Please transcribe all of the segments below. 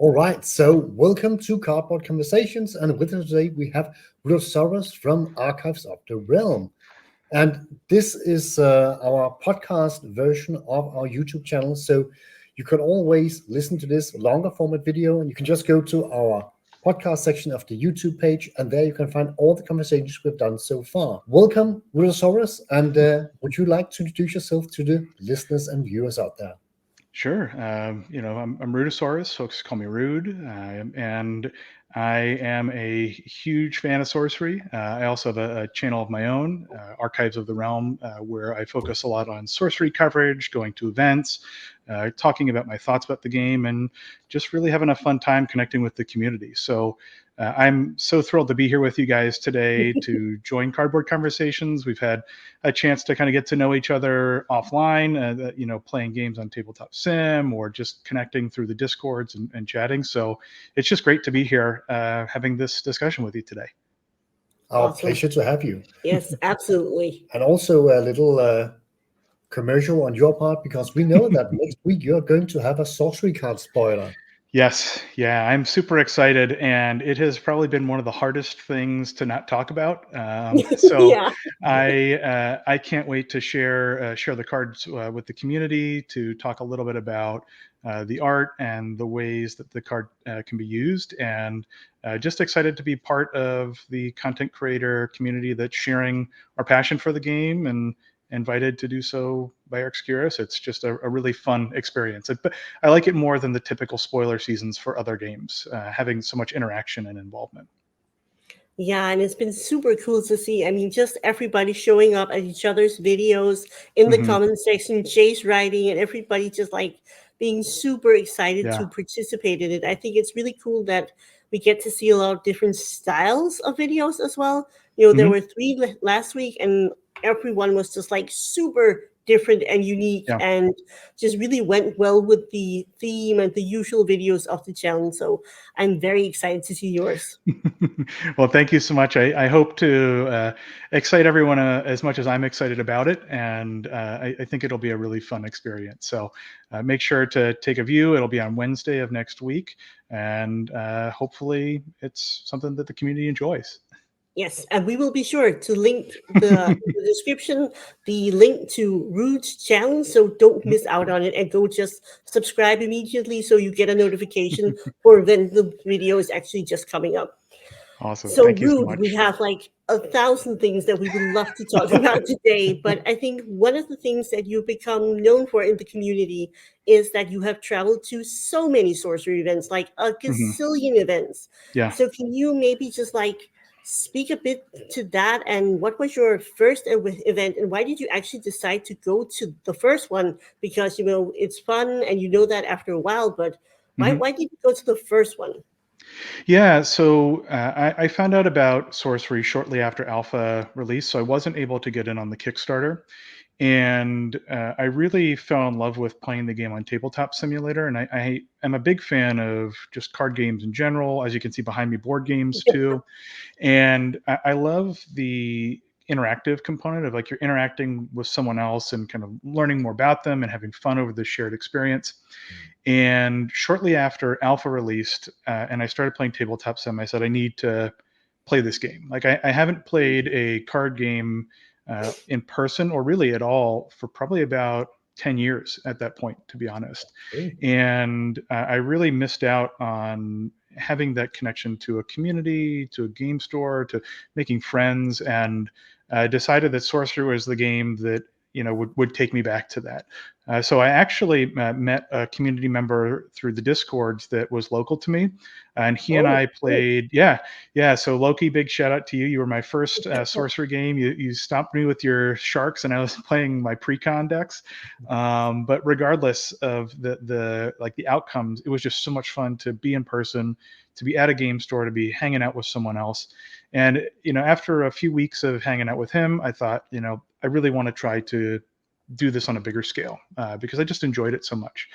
All right, so welcome to Cardboard Conversations, and with us today we have Rudeasaurus from Archives of the Realm. And this is our podcast version of our YouTube channel, so you can always listen to this longer format video, and you can just go to our podcast section of the YouTube page, and there you can find all the conversations we've done so far. Welcome, Rudeasaurus, and would you like to introduce yourself to the listeners and viewers out there? Sure. I'm Rudeasaurus. Folks call me Rude, and I am a huge fan of sorcery. I also have a channel of my own, Archives of the Realm, where I focus a lot on sorcery coverage, going to events, talking about my thoughts about the game, and just really having a fun time connecting with the community. So I'm so thrilled to be here with you guys today to join Cardboard Conversations. We've had a chance to kind of get to know each other offline, playing games on Tabletop Sim or just connecting through the Discords and chatting. So it's just great to be here having this discussion with you today. Our pleasure to have you. Yes, absolutely. And also a little commercial on your part, because we know that next week you're going to have a sorcery card spoiler. Yes. Yeah, I'm super excited, and it has probably been one of the hardest things to not talk about. So Yeah. I can't wait to share the cards with the community, to talk a little bit about the art and the ways that the card can be used, and just excited to be part of the content creator community that's sharing our passion for the game and invited to do so by Arcturus. It's just a really fun experience. But I like it more than the typical spoiler seasons for other games, having so much interaction and involvement. Yeah, and it's been super cool to see. I mean, just everybody showing up at each other's videos in the Mm-hmm. comment section, Jay's writing, and everybody just like being super excited to Yeah. participate in it. I think it's really cool that we get to see a lot of different styles of videos as well. There Mm-hmm. were three last week, and everyone was just like super different and unique Yeah. and just really went well with the theme and the usual videos of the challenge. So I'm very excited to see yours. Well, thank you so much. I hope to excite everyone as much as I'm excited about it, and I think it'll be a really fun experience. So make sure to take a view. It'll be on Wednesday of next week, and hopefully it's something that the community enjoys. Yes, and we will be sure to link the description, the link to Rude's challenge, so don't miss out on it and go just subscribe immediately so you get a notification for when the video is actually just coming up. Awesome. So Thank you so Rude, we much. have like 1,000 things that we would love to talk about today, but I think one of the things that you've become known for in the community is that you have traveled to so many sorcery events, like a Hmm. gazillion events. Yeah. So can you maybe just like speak a bit to that, and what was your first event, and why did you actually decide to go to the first one? Because it's fun and you know that after a while, but why Hmm. why did you go to the first one? Yeah, so I found out about Sorcery shortly after Alpha release, so I wasn't able to get in on the Kickstarter. And I really fell in love with playing the game on Tabletop Simulator. And I am a big fan of just card games in general. As you can see behind me, board games too. And I love the interactive component of, like, you're interacting with someone else and kind of learning more about them and having fun over the shared experience. And shortly after Alpha released, and I started playing Tabletop Sim, I said, I need to play this game. Like, I haven't played a card game in person or really at all for probably about 10 years at that point, to be honest. Oh, And I really missed out on having that connection to a community, to a game store, to making friends, and decided that Sorcery was the game that would take me back to that. So I actually met a community member through the Discords that was local to me, and he and oh, I cool. played. Yeah. So Loki, big shout out to you. You were my first sorcery game. You stopped me with your sharks, and I was playing my pre-con decks. But regardless of the outcomes, it was just so much fun to be in person, to be at a game store, to be hanging out with someone else. And after a few weeks of hanging out with him, I thought, I really want to try to do this on a bigger scale because I just enjoyed it so much.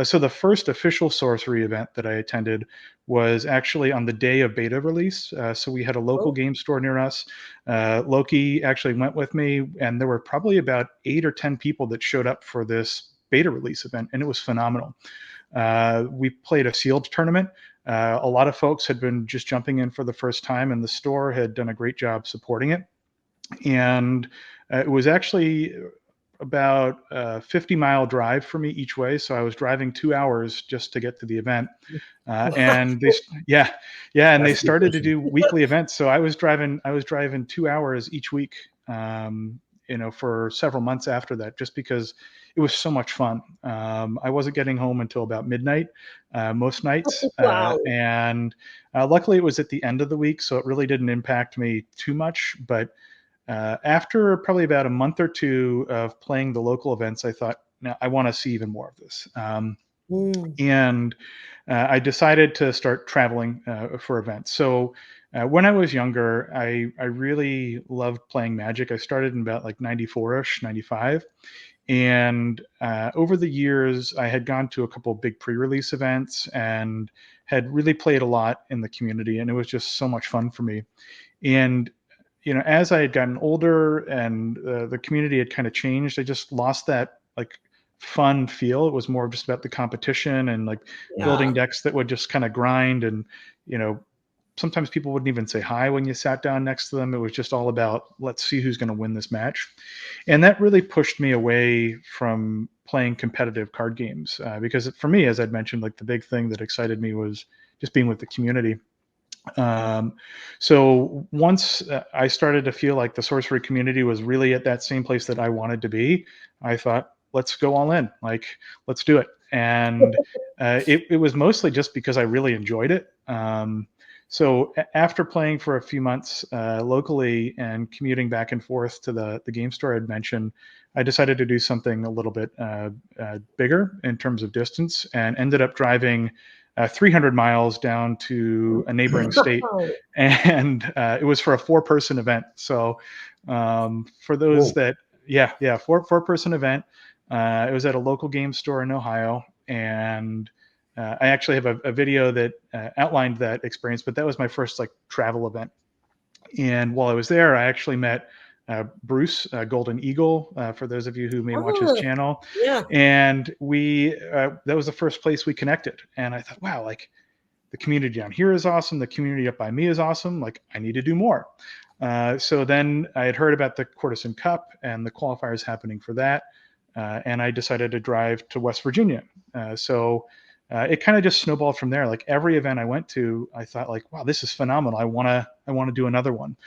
So the first official sorcery event that I attended was actually on the day of beta release. So we had a local Oh, game store near us. Loki actually went with me, and there were probably about 8 or 10 people that showed up for this beta release event, and it was phenomenal. We played a sealed tournament. A lot of folks had been just jumping in for the first time, and the store had done a great job supporting it. And it was actually about a 50-mile drive for me each way. So I was driving 2 hours just to get to the event. And they, and they That's started to impressive. do weekly events. So I was driving 2 hours each week, for several months after that, just because it was so much fun. I wasn't getting home until about midnight most nights. Wow. And luckily it was at the end of the week, so it really didn't impact me too much. But after probably about a month or two of playing the local events, I thought, now I want to see even more of this. And I decided to start traveling for events. So when I was younger, I really loved playing Magic. I started in about like 94-ish, 95. And over the years, I had gone to a couple of big pre-release events and had really played a lot in the community. And it was just so much fun for me. And as I had gotten older and the community had kind of changed, I just lost that like fun feel. It was more just about the competition and like building decks that would just kind of grind. And, sometimes people wouldn't even say hi when you sat down next to them. It was just all about, let's see who's going to win this match. And that really pushed me away from playing competitive card games because for me, as I'd mentioned, like the big thing that excited me was just being with the community. So once I started to feel like the sorcery community was really at that same place that I wanted to be, I thought, let's go all in, like, let's do it. And it was mostly just because I really enjoyed it. So after playing for a few months locally and commuting back and forth to the game store I'd mentioned, I decided to do something a little bit bigger in terms of distance, and ended up driving 300 miles down to a neighboring state. And it was for a 4-person event. So for those that, four-person event. It was at a local game store in Ohio. And I actually have a video that outlined that experience, but that was my first like travel event. And while I was there, I actually met Bruce, Golden Eagle, for those of you who may watch his channel. Yeah. And that was the first place we connected. And I thought, wow, like the community down here is awesome. The community up by me is awesome. Like I need to do more. So then I had heard about the Courtesan Cup and the qualifiers happening for that. And I decided to drive to West Virginia. So it kind of just snowballed from there. Like every event I went to, I thought like, wow, this is phenomenal. I want to do another one.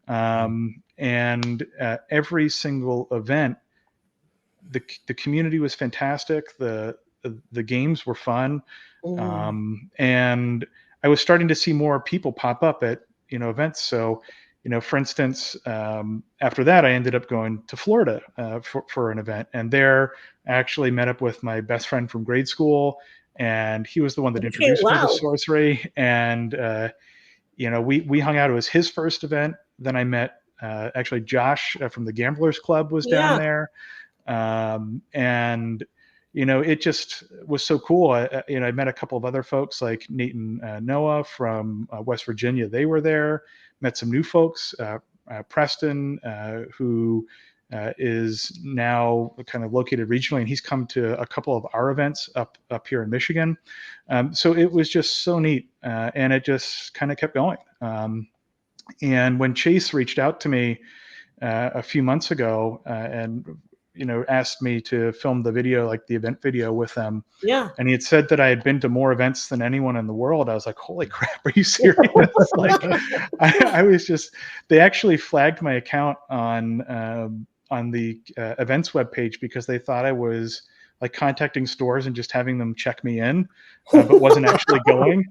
And every single event, the community was fantastic. The games were fun. And I was starting to see more people pop up at, events. So, for instance, after that, I ended up going to Florida for an event. And there I actually met up with my best friend from grade school. And he was the one that introduced me to sorcery. And, we hung out. It was his first event. Then I met actually Josh from the Gamblers Club was down there. And it just was so cool. I met a couple of other folks like Nate and Noah from West Virginia. They were there. Met some new folks, Preston, who is now kind of located regionally, and he's come to a couple of our events up here in Michigan. So it was just so neat, and it just kind of kept going. And when Chase reached out to me a few months ago and asked me to film the video, like the event video with them. Yeah. And he had said that I had been to more events than anyone in the world. I was like, holy crap, are you serious? Like I was just, they actually flagged my account on the events webpage because they thought I was like contacting stores and just having them check me in, but wasn't actually going.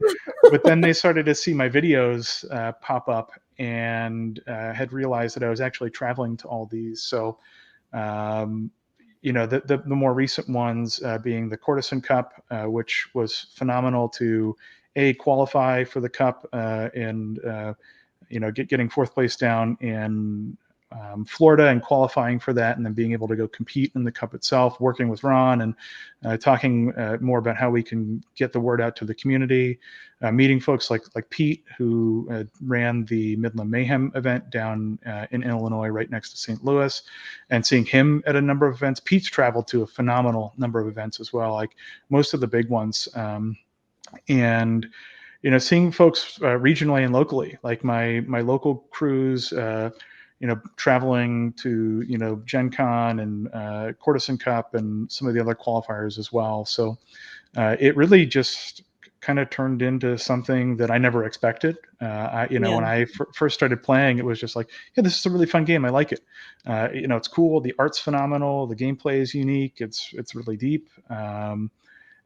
But then they started to see my videos pop up and had realized that I was actually traveling to all these. So the more recent ones being the Courtesan Cup, which was phenomenal to qualify for the cup and getting fourth place down in Florida and qualifying for that, and then being able to go compete in the cup itself, working with Ron and talking more about how we can get the word out to the community, meeting folks like Pete, who ran the Midland Mayhem event down in Illinois right next to St. Louis, and seeing him at a number of events. Pete's traveled to a phenomenal number of events as well, like most of the big ones. And seeing folks regionally and locally, like my local crews, traveling to Gen Con and Courtesan Cup and some of the other qualifiers as well. So it really just kind of turned into something that I never expected. When I first started playing, it was just like, yeah, this is a really fun game. I like it. It's cool. The art's phenomenal. The gameplay is unique. It's really deep. And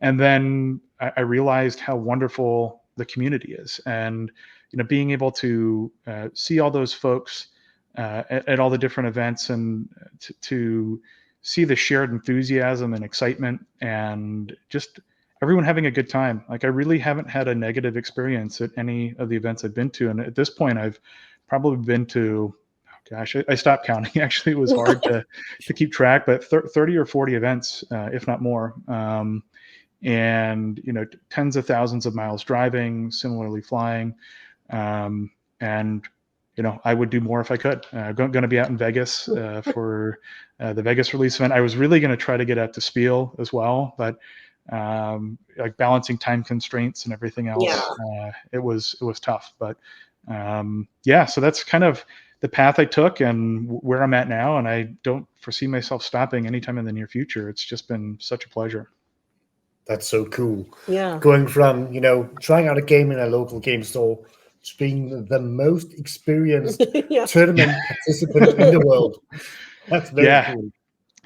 then I realized how wonderful the community is, and being able to see all those folks at all the different events, and to see the shared enthusiasm and excitement, and just everyone having a good time. Like, I really haven't had a negative experience at any of the events I've been to, and at this point, I've probably been to, gosh, I stopped counting. Actually, it was hard to keep track, but 30 or 40 events, if not more. And tens of thousands of miles driving, similarly flying, and I would do more if I could. Going to be out in Vegas for the Vegas release event. I was really going to try to get out to Spiel as well, but like balancing time constraints and everything else, it was tough. But so that's kind of the path I took and where I'm at now, and I don't foresee myself stopping anytime in the near future. It's just been such a pleasure. That's so cool. Yeah. Going from, trying out a game in a local game store to being the most experienced tournament participant in the world. That's very cool.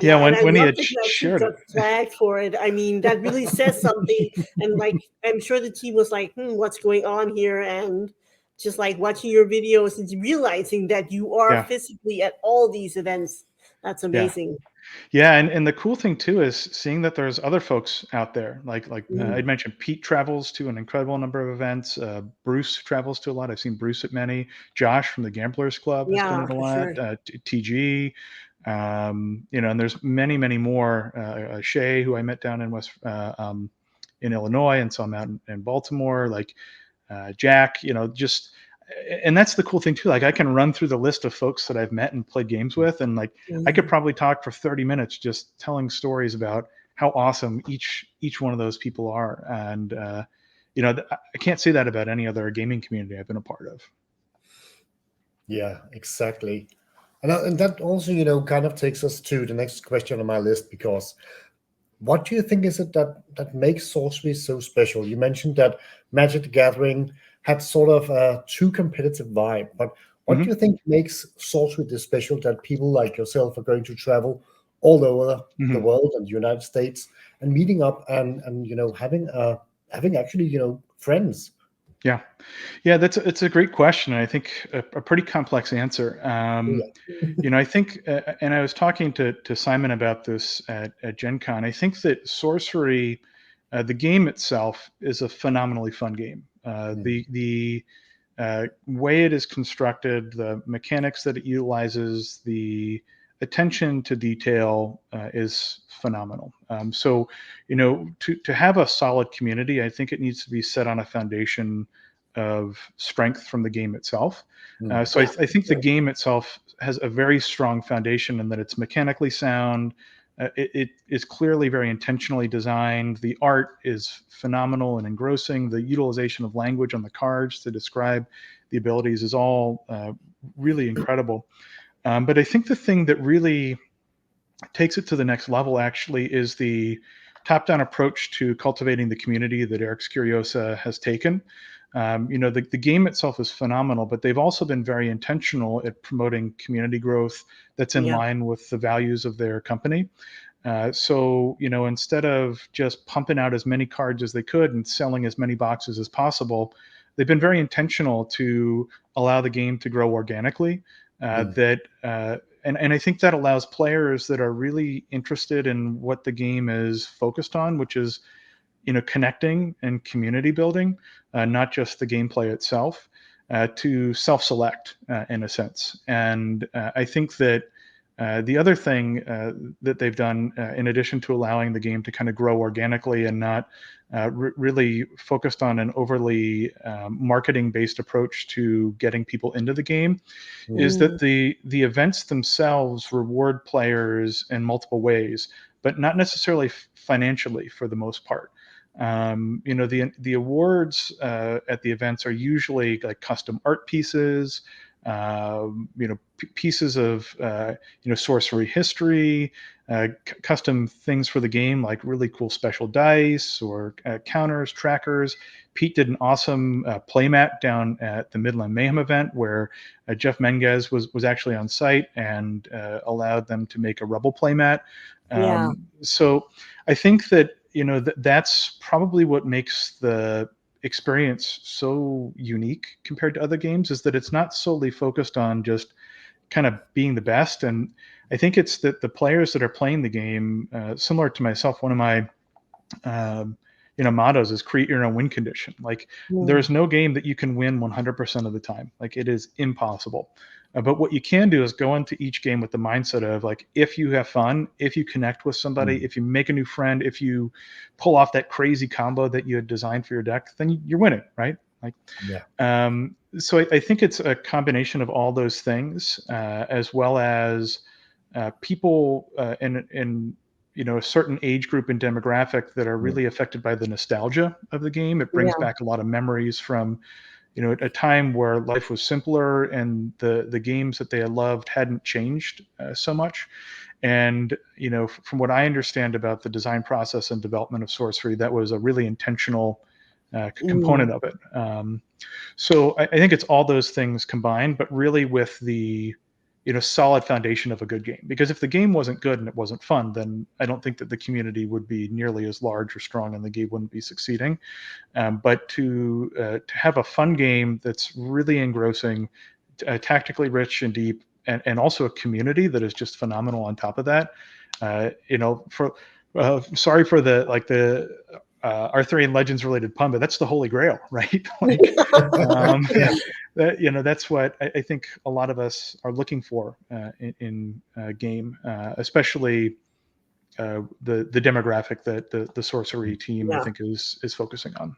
Yeah, when he had you shared got flagged for it. I mean, that really says something. And like, I'm sure the team was like, what's going on here? And just like watching your videos and realizing that you are physically at all these events. That's amazing. Yeah, and the cool thing too is seeing that there's other folks out there. Like I'd mentioned, Pete travels to an incredible number of events. Bruce travels to a lot. I've seen Bruce at many. Josh from the Gamblers Club has been at a lot. Sure. TG, and there's many more. Shay, who I met down in in Illinois, and saw him out in Baltimore. Like Jack, and that's the cool thing too. Like, I can run through the list of folks that I've met and played games with, and like I could probably talk for 30 minutes just telling stories about how awesome each one of those people are. And I can't say that about any other gaming community I've been a part of. Yeah, exactly. And that also, kind of takes us to the next question on my list, because what do you think is it that makes sorcery so special? You mentioned that Magic the Gathering had sort of a too competitive vibe, but what do you think makes sorcery this special, that people like yourself are going to travel all over the world and the United States and meeting up and having actually friends? Yeah, it's a great question, and I think a pretty complex answer. I think, and I was talking to Simon about this at Gen Con. I think that sorcery, the game itself, is a phenomenally fun game. The way it is constructed, the mechanics that it utilizes, the attention to detail is phenomenal. So, to have a solid community, I think it needs to be set on a foundation of strength from the game itself. I think the game itself has a very strong foundation in that it's mechanically sound. It is clearly very intentionally designed. The art is phenomenal and engrossing. The utilization of language on the cards to describe the abilities is all really incredible. But I think the thing that really takes it to the next level actually is the top-down approach to cultivating the community that Eric Scuriosa has taken. The game itself is phenomenal, but they've also been very intentional at promoting community growth that's in line with the values of their company. So, instead of just pumping out as many cards as they could and selling as many boxes as possible, they've been very intentional to allow the game to grow organically. And I think that allows players that are really interested in what the game is focused on, which is connecting and community building, not just the gameplay itself. to self-select in a sense. And I think that the other thing that they've done, in addition to allowing the game to kind of grow organically and not really focused on an overly marketing-based approach to getting people into the game, is that the events themselves reward players in multiple ways, but not necessarily financially for the most part. The awards at the events are usually like custom art pieces, pieces of sorcery history, custom things for the game, like really cool special dice or counters, trackers. Pete did an awesome playmat down at the Midland Mayhem event where Jeff Menges was actually on site and allowed them to make a Rebel playmat. So I think that that's probably what makes the experience so unique compared to other games, is that it's not solely focused on just kind of being the best. And I think it's that the players that are playing the game, similar to myself, one of my mottos is create your own win condition. Like there's no game that you can win 100% of the time. Like it is impossible. But what you can do is go into each game with the mindset of like, if you have fun, if you connect with somebody, if you make a new friend, if you pull off that crazy combo that you had designed for your deck, then you're winning, right? Like, so I think it's a combination of all those things, as well as people in a certain age group and demographic that are really affected by the nostalgia of the game. It brings back a lot of memories from a time where life was simpler and the games that they had loved hadn't changed so much. And from what I understand about the design process and development of Sorcery, that was a really intentional component of it. So I think it's all those things combined, but really with the solid foundation of a good game. Because if the game wasn't good and it wasn't fun, then I don't think that the community would be nearly as large or strong and the game wouldn't be succeeding. But to have a fun game that's really engrossing, tactically rich and deep, and also a community that is just phenomenal on top of that. Sorry for the Arthurian Legends related pun, but that's the holy grail, right? That's what I think a lot of us are looking for in a game, especially the demographic that the sorcery team I think is focusing on.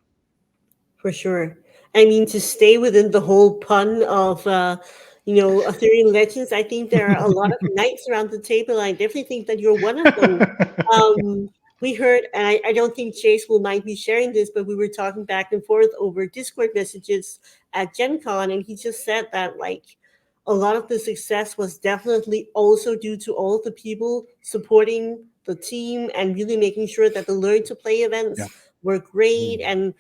For sure. I mean, to stay within the whole pun of Arthurian Legends, I think there are a lot of knights around the table. I definitely think that you're one of them. We heard, and I don't think Chase will mind me sharing this, but we were talking back and forth over Discord messages at Gen Con, and he just said that like a lot of the success was definitely also due to all of the people supporting the team and really making sure that the Learn to Play events were great. And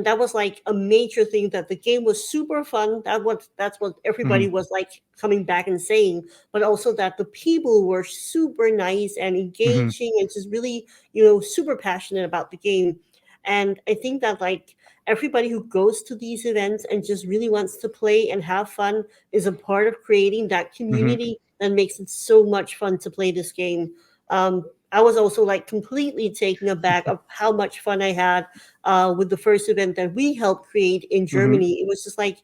that was like a major thing, that the game was super fun. That's what everybody was like coming back and saying, but also that the people were super nice and engaging and just really, super passionate about the game. And I think that like everybody who goes to these events and just really wants to play and have fun is a part of creating that community that makes it so much fun to play this game. I was also like completely taken aback of how much fun I had with the first event that we helped create in Germany. It was just like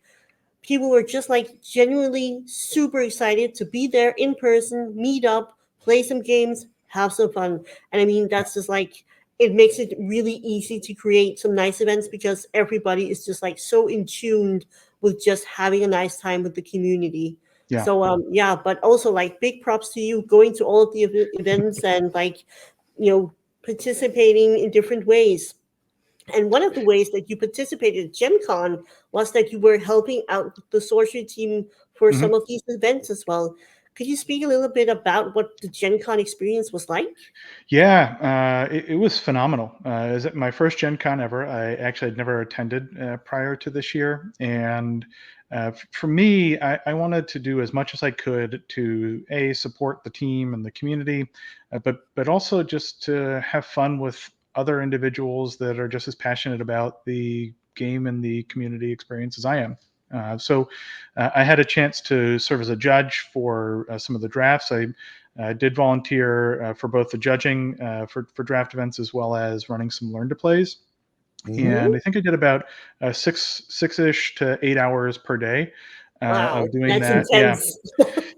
people were just like genuinely super excited to be there in person, meet up, play some games, have some fun. And I mean, that's just like, it makes it really easy to create some nice events because everybody is just like so in tune with just having a nice time with the community. So but also like big props to you going to all of the events and like participating in different ways. And one of the ways that you participated at Gen Con was that you were helping out the sorcery team for some of these events as well. Could you speak a little bit about what the Gen Con experience was like? Yeah, it was phenomenal. It was my first Gen Con ever. I actually had never attended prior to this year. And for me, I wanted to do as much as I could to support the team and the community, but also just to have fun with other individuals that are just as passionate about the game and the community experience as I am. So I had a chance to serve as a judge for some of the drafts. I did volunteer for both the judging for draft events as well as running some learn to plays. And I think I did about 6-ish to 8 hours per day Wow, of doing that's that. Yeah. intense.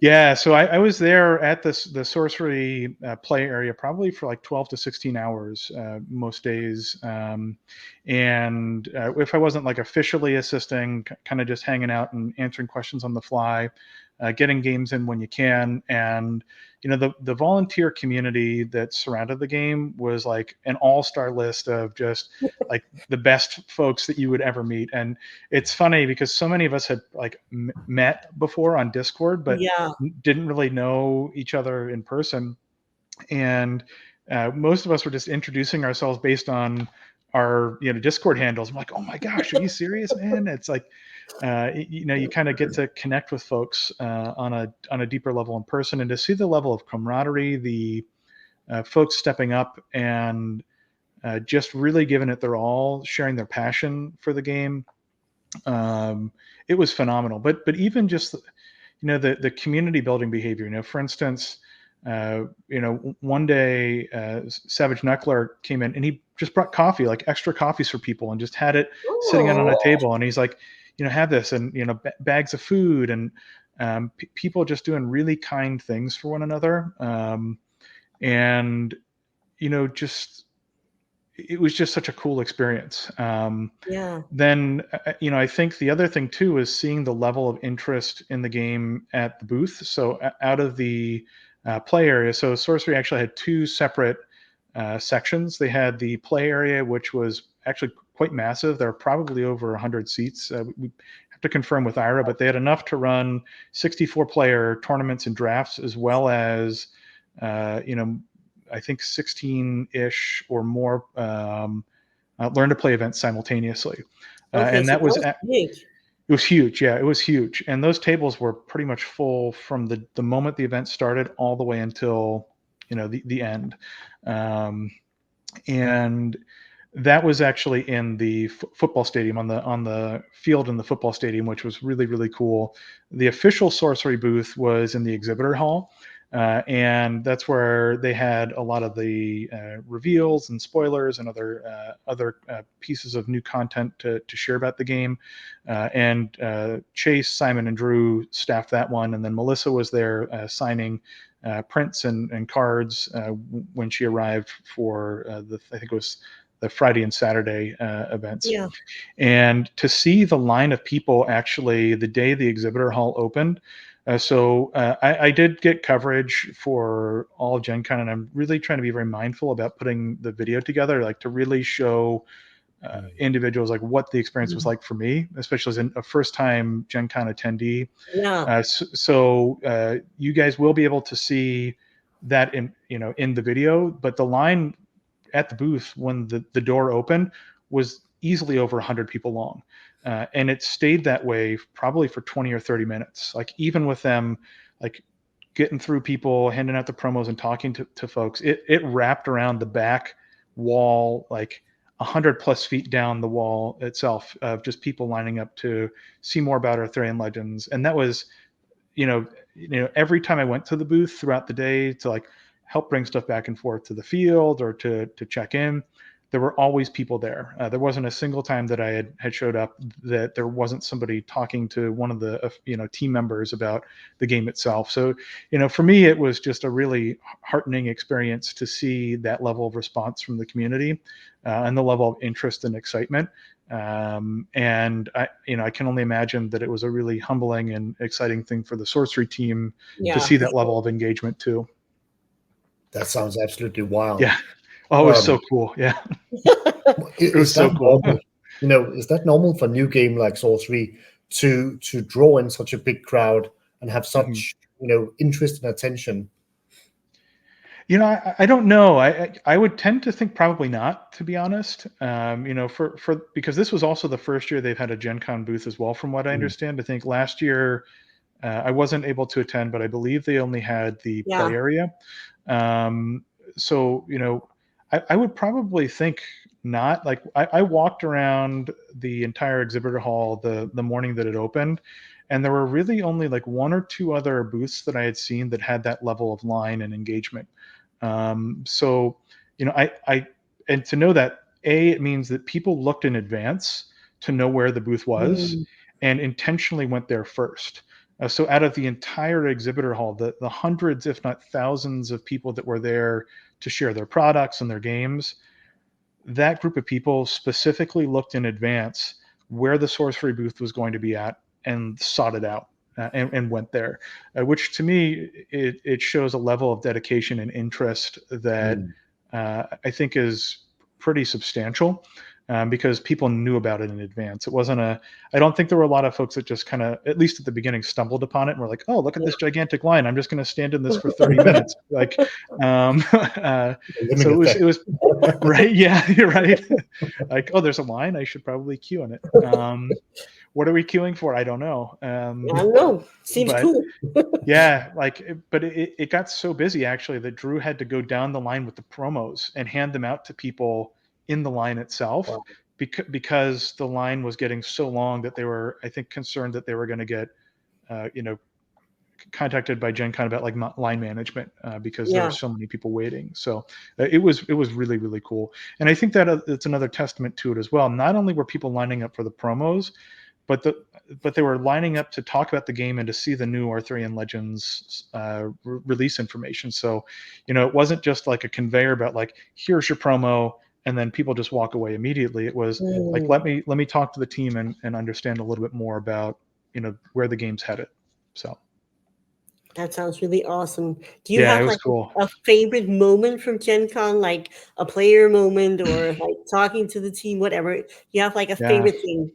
Yeah, so I was there at the sorcery play area probably for like 12 to 16 hours most days, and if I wasn't like officially assisting, kind of just hanging out and answering questions on the fly, getting games in when you can, and the volunteer community that surrounded the game was like an all-star list of just like the best folks that you would ever meet. And it's funny because so many of us had like met before on Discord, but Yeah, didn't really know each other in person. And most of us were just introducing ourselves based on our Discord handles. I'm like, oh my gosh, are you serious, man? It's like you kind of get to connect with folks on a deeper level in person, and to see the level of camaraderie, the folks stepping up and just really giving it their all, sharing their passion for the game. It was phenomenal. But even just the community building behavior. For instance, one day Savage Knuckler came in and he just brought coffee, like extra coffees for people, and just had it sitting out on a oh, table. And he's like, have this, and bags of food, and people just doing really kind things for one another. And just it was just such a cool experience. yeah, Then I think the other thing too is seeing the level of interest in the game at the booth. So out of the play area, so Sorcery actually had two separate sections. They had the play area, which was actually quite massive. There are probably over 100 seats. We have to confirm with Ira, but they had enough to run 64-player tournaments and drafts, as well as I think 16-ish or more learn to play events simultaneously. okay, And so that that was was big. it was huge. Yeah, it was huge. And those tables were pretty much full from the moment the event started all the way until the end. Um, and that was actually in the football stadium, on the field in the football stadium, which was really, really cool. The official sorcery booth was in the exhibitor hall, and that's where they had a lot of the reveals and spoilers and other pieces of new content to share about the game. And Chase, Simon, and Drew staffed that one, and then Melissa was there signing prints and cards when she arrived for I think it was the Friday and Saturday events. Yeah, And to see the line of people actually the day the exhibitor hall opened. I did get coverage for all of Gen Con, and I'm really trying to be very mindful about putting the video together, like to really show individuals like what the experience was like for me, especially as a first-time Gen Con attendee. yeah, You guys will be able to see that in the video, but the line at the booth when the door opened was easily over 100 people long, and it stayed that way probably for 20 or 30 minutes. Like even with them, like getting through people, handing out the promos and talking to folks, it wrapped around the back wall like 100+ feet down the wall itself of just people lining up to see more about Arthurian Legends. And that was every time I went to the booth throughout the day to like help bring stuff back and forth to the field or to check in, there were always people there. There wasn't a single time that I had showed up that there wasn't somebody talking to one of the team members about the game itself. So for me, it was just a really heartening experience to see that level of response from the community and the level of interest and excitement. And I can only imagine that it was a really humbling and exciting thing for the sorcery team to yeah, see for that level of engagement too. That sounds absolutely wild. Yeah. Oh, it was so cool. Yeah. It was Is so that cool. normal? Is that normal for a new game like Sorcery to draw in such a big crowd and have such interest and attention? I don't know. I would tend to think probably not, to be honest. For because this was also the first year they've had a Gen Con booth as well, from what I understand. I think last year I wasn't able to attend, but I believe they only had the play yeah, area. Um, so I would probably think not. Like I walked around the entire exhibitor hall the morning that it opened, and there were really only like one or two other booths that I had seen that had that level of line and engagement. So I and to know that it means that people looked in advance to know where the booth was and intentionally went there first. So out of the entire exhibitor hall, the hundreds, if not thousands of people that were there to share their products and their games, that group of people specifically looked in advance where the sorcery booth was going to be at and sought it out and went there, which to me, it shows a level of dedication and interest that I think is pretty substantial. Because people knew about it in advance. It wasn't I don't think there were a lot of folks that just kind of, at least at the beginning, stumbled upon it and were like, oh, look at this gigantic line. I'm just going to stand in this for 30 minutes. Like, so it was right. Yeah, you're right. Like, oh, there's a line. I should probably queue on it. What are we queuing for? I don't know. I don't know. Seems cool. Yeah, but it got so busy actually that Drew had to go down the line with the promos and hand them out to people in the line itself. Wow. Because the line was getting so long that they were, I think, concerned that they were going to get, contacted by Gen Con about like line management because there were so many people waiting. So it was really, really cool. And I think that it's another testament to it as well. Not only were people lining up for the promos, but they were lining up to talk about the game and to see the new Arthurian Legends release information. So, it wasn't just like a conveyor about like, here's your promo, and then people just walk away immediately. It was like, let me talk to the team and understand a little bit more about, where the game's headed. So that sounds really awesome. Do you have like a favorite moment from Gen Con, like a player moment or like talking to the team, whatever? You have like a favorite thing?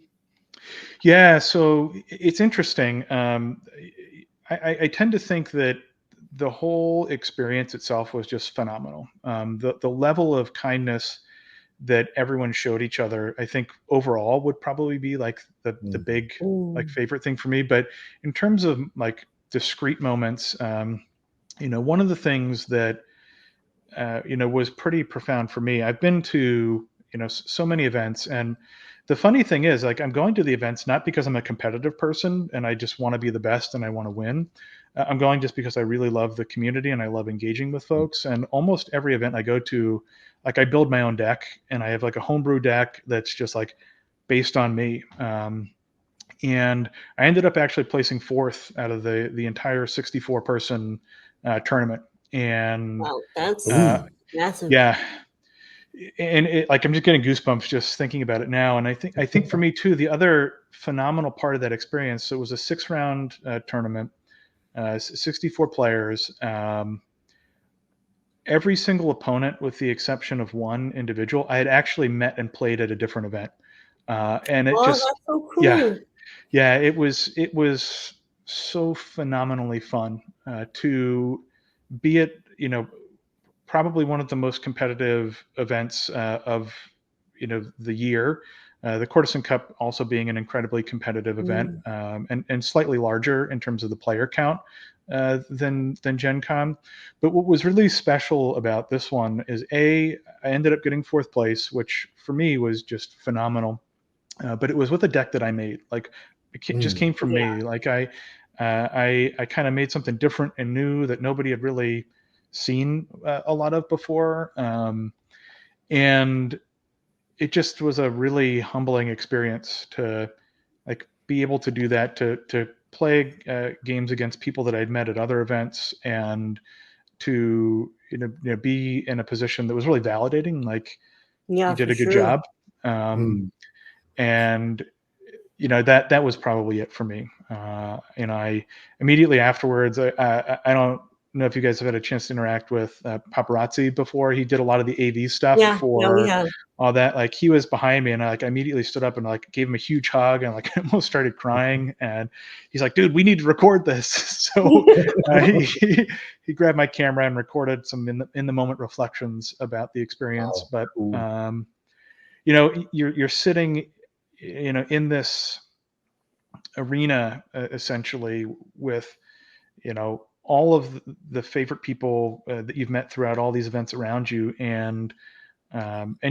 Yeah, so it's interesting. I tend to think that the whole experience itself was just phenomenal. The level of kindness that everyone showed each other, I think overall would probably be like the big like favorite thing for me. But in terms of like discrete moments, one of the things that was pretty profound for me. I've been to so many events, and the funny thing is, like, I'm going to the events not because I'm a competitive person and I just want to be the best and I want to win. I'm going just because I really love the community and I love engaging with folks. And almost every event I go to, like, I build my own deck and I have like a homebrew deck that's just like based on me. And I ended up actually placing fourth out of the entire 64 person tournament. And wow, that's massive. Yeah. And like, I'm just getting goosebumps just thinking about it now. And I think for me too, the other phenomenal part of that experience, so it was a 6-round tournament, 64 players. Every single opponent, with the exception of one individual, I had actually met and played at a different event. And it just, that's so cool. Yeah, it was so phenomenally fun to be at, probably one of the most competitive events of the year. The Courtesan Cup also being an incredibly competitive event, and slightly larger in terms of the player count than Gen Con. But what was really special about this one is I ended up getting fourth place, which for me was just phenomenal. But it was with a deck that I made. Like, it just came from me. Like, I kind of made something different and new that nobody had really seen a lot of before, and it just was a really humbling experience to like be able to do that, to play games against people that I'd met at other events, and to be in a position that was really validating, like, you did a good job. And that was probably it for me. And I immediately afterwards, I don't know if you guys have had a chance to interact with Paparazzi before. He did a lot of the AV stuff for all that. Like, he was behind me, and I immediately stood up and like gave him a huge hug, and like almost started crying. And he's like, "Dude, we need to record this." So he grabbed my camera and recorded some in the moment reflections about the experience. Wow, but cool. you're sitting in this arena essentially with all of the favorite people that you've met throughout all these events around you, and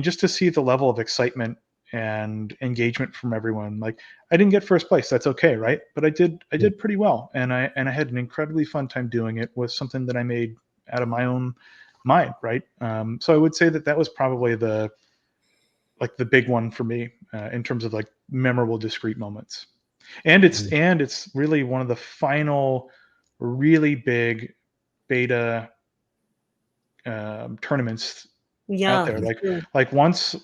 just to see the level of excitement and engagement from everyone. Like, I didn't get first place, that's okay, right? But I did pretty well, and I had an incredibly fun time doing it with something that I made out of my own mind, right? So I would say that was probably the like the big one for me in terms of like memorable discrete moments. And it's really one of the final really big beta tournaments out Yeah, there. for sure. Like once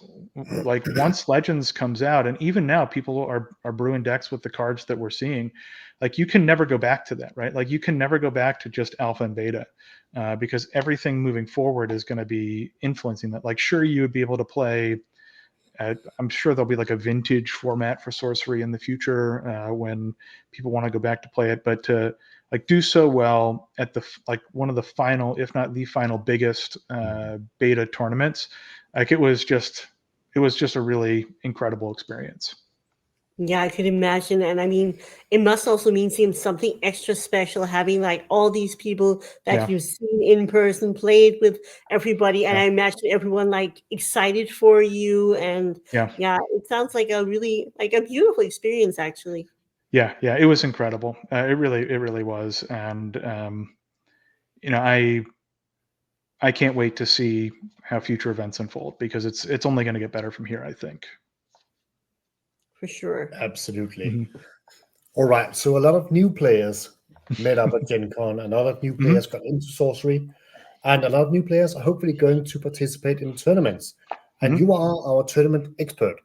Legends comes out, and even now people are brewing decks with the cards that we're seeing. Like you can never go back to that, right? Like you can never go back to just alpha and beta because everything moving forward is going to be influencing that. Like sure, you would be able to play. I'm sure there'll be like a vintage format for Sorcery in the future when people want to go back to play it, but to like do so well at the like one of the final, if not the final biggest beta tournaments, like it was just a really incredible experience. Yeah, I could imagine. And I mean, it must also mean seeing something extra special having like all these people that Yeah. you've seen in person, played with everybody. And Yeah. I imagine everyone like excited for you. And Yeah. yeah, it sounds like a really like a beautiful experience, actually. Yeah. It was incredible. It really was. And you know, I can't wait to see how future events unfold because it's only going to get better from here, I think. For sure. Absolutely. Mm-hmm. All right. So a lot of new players met up at Gen Con, and a lot of new players got into Sorcery, and a lot of new players are hopefully going to participate in tournaments. And you are our tournament expert.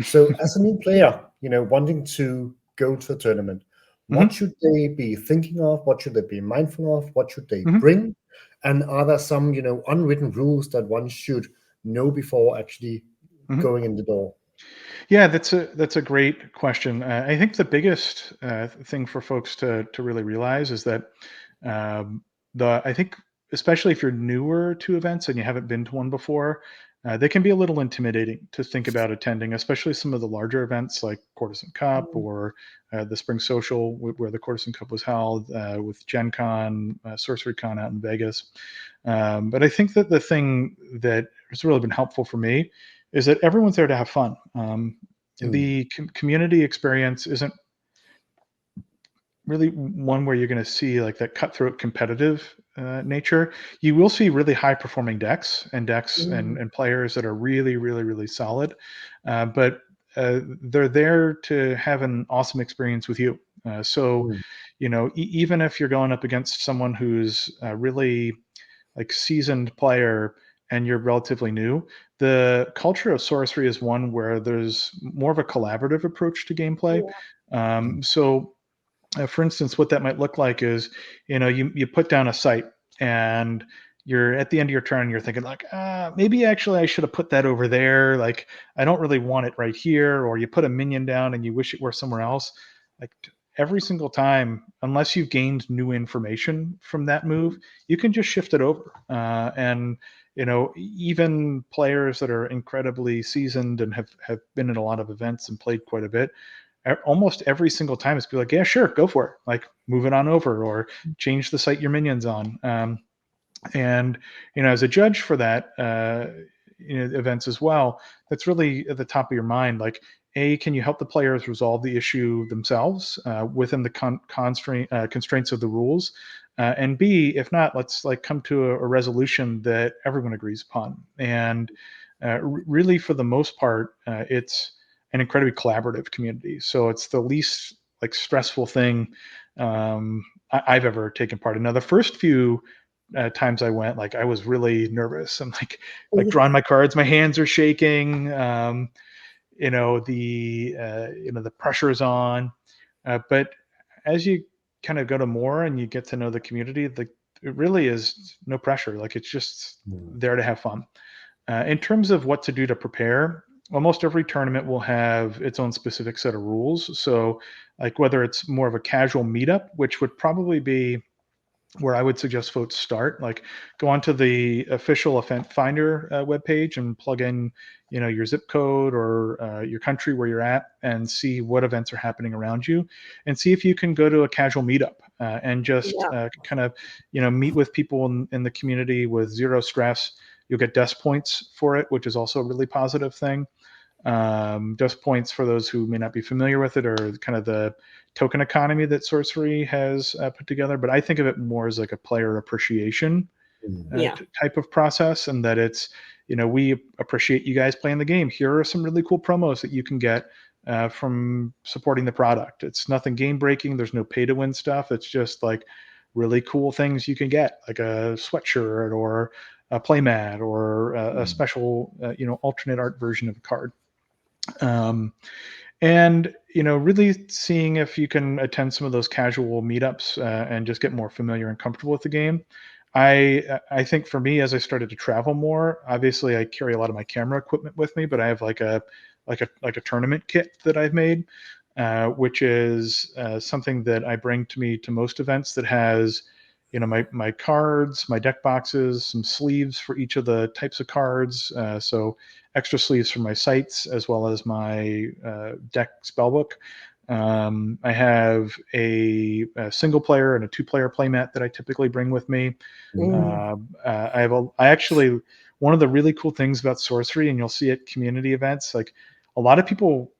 So as a new player, wanting to go to a tournament, what should they be thinking of? What should they be mindful of? What should they bring? And are there some, unwritten rules that one should know before actually going in the door? Yeah, that's a great question. I think the biggest thing for folks to really realize is that I think especially if you're newer to events and you haven't been to one before, they can be a little intimidating to think about attending, especially some of the larger events like Courtesan Cup or the Spring Social, where the Courtesan Cup was held, with Gen Con, Sorcery Con out in Vegas. But I think that the thing that has really been helpful for me is that everyone's there to have fun. The community experience isn't really one where you're going to see like that cutthroat competitive nature. You will see really high performing decks and players that are really solid, but they're there to have an awesome experience with you. So, even if you're going up against someone who's really like seasoned player and you're relatively new, the culture of Sorcery is one where there's more of a collaborative approach to gameplay. So for instance, what that might look like is, you put down a site and you're at the end of your turn, you're thinking like, maybe actually I should have put that over there. Like, I don't really want it right here. Or you put a minion down and you wish it were somewhere else. Like every single time, unless you've gained new information from that move, you can just shift it over. And even players that are incredibly seasoned and have been in a lot of events and played quite a bit, almost every single time it's be like, yeah, sure, go for it, like move it on over or change the site your minions on. And as a judge for that events as well, that's really at the top of your mind. Like, can you help the players resolve the issue themselves within the constraints of the rules, and B, if not, let's like come to a resolution that everyone agrees upon. And really for the most part, it's an incredibly collaborative community. So it's the least like stressful thing I've ever taken part in. Now, the first few times I went, like I was really nervous. I'm like drawing my cards, my hands are shaking. The pressure's on. But as you kind of go to more and you get to know the community, it really is no pressure. Like it's just there to have fun. In terms of what to do to prepare, almost every tournament will have its own specific set of rules. So, like whether it's more of a casual meetup, which would probably be where I would suggest folks start, like go onto the official event finder webpage and plug in, your zip code or your country where you're at and see what events are happening around you and see if you can go to a casual meetup and just kind of, meet with people in the community with zero stress. You'll get desk points for it, which is also a really positive thing. Desk points, for those who may not be familiar with it, are kind of the token economy that Sorcery has put together. But I think of it more as like a player appreciation type of process, and that it's, we appreciate you guys playing the game. Here are some really cool promos that you can get from supporting the product. It's nothing game breaking. There's no pay to win stuff. It's just like really cool things you can get, like a sweatshirt or a playmat or a special, alternate art version of a card. And really seeing if you can attend some of those casual meetups and just get more familiar and comfortable with the game. I think for me, as I started to travel more, obviously I carry a lot of my camera equipment with me, but I have like a tournament kit that I've made, which is something that I bring to most events, that has my cards, my deck boxes, some sleeves for each of the types of cards, so extra sleeves for my sites as well as my deck spellbook. I have a single player and a 2-player playmat that I typically bring with me. I actually, one of the really cool things about sorcery, and you'll see at community events, like a lot of people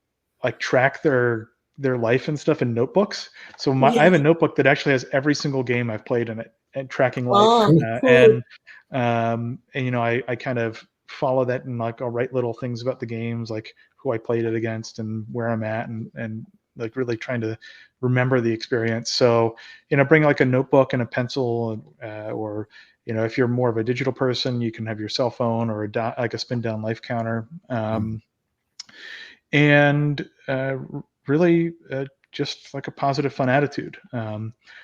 like track their life and stuff in notebooks. So I have a notebook that actually has every single game I've played in it and tracking life. Oh, cool. And I kind of follow that, and like I'll write little things about the games, like who I played it against and where I'm at, and like really trying to remember the experience. So bring like a notebook and a pencil, or if you're more of a digital person, you can have your cell phone or like a spin down life counter, and really just like a positive, fun attitude.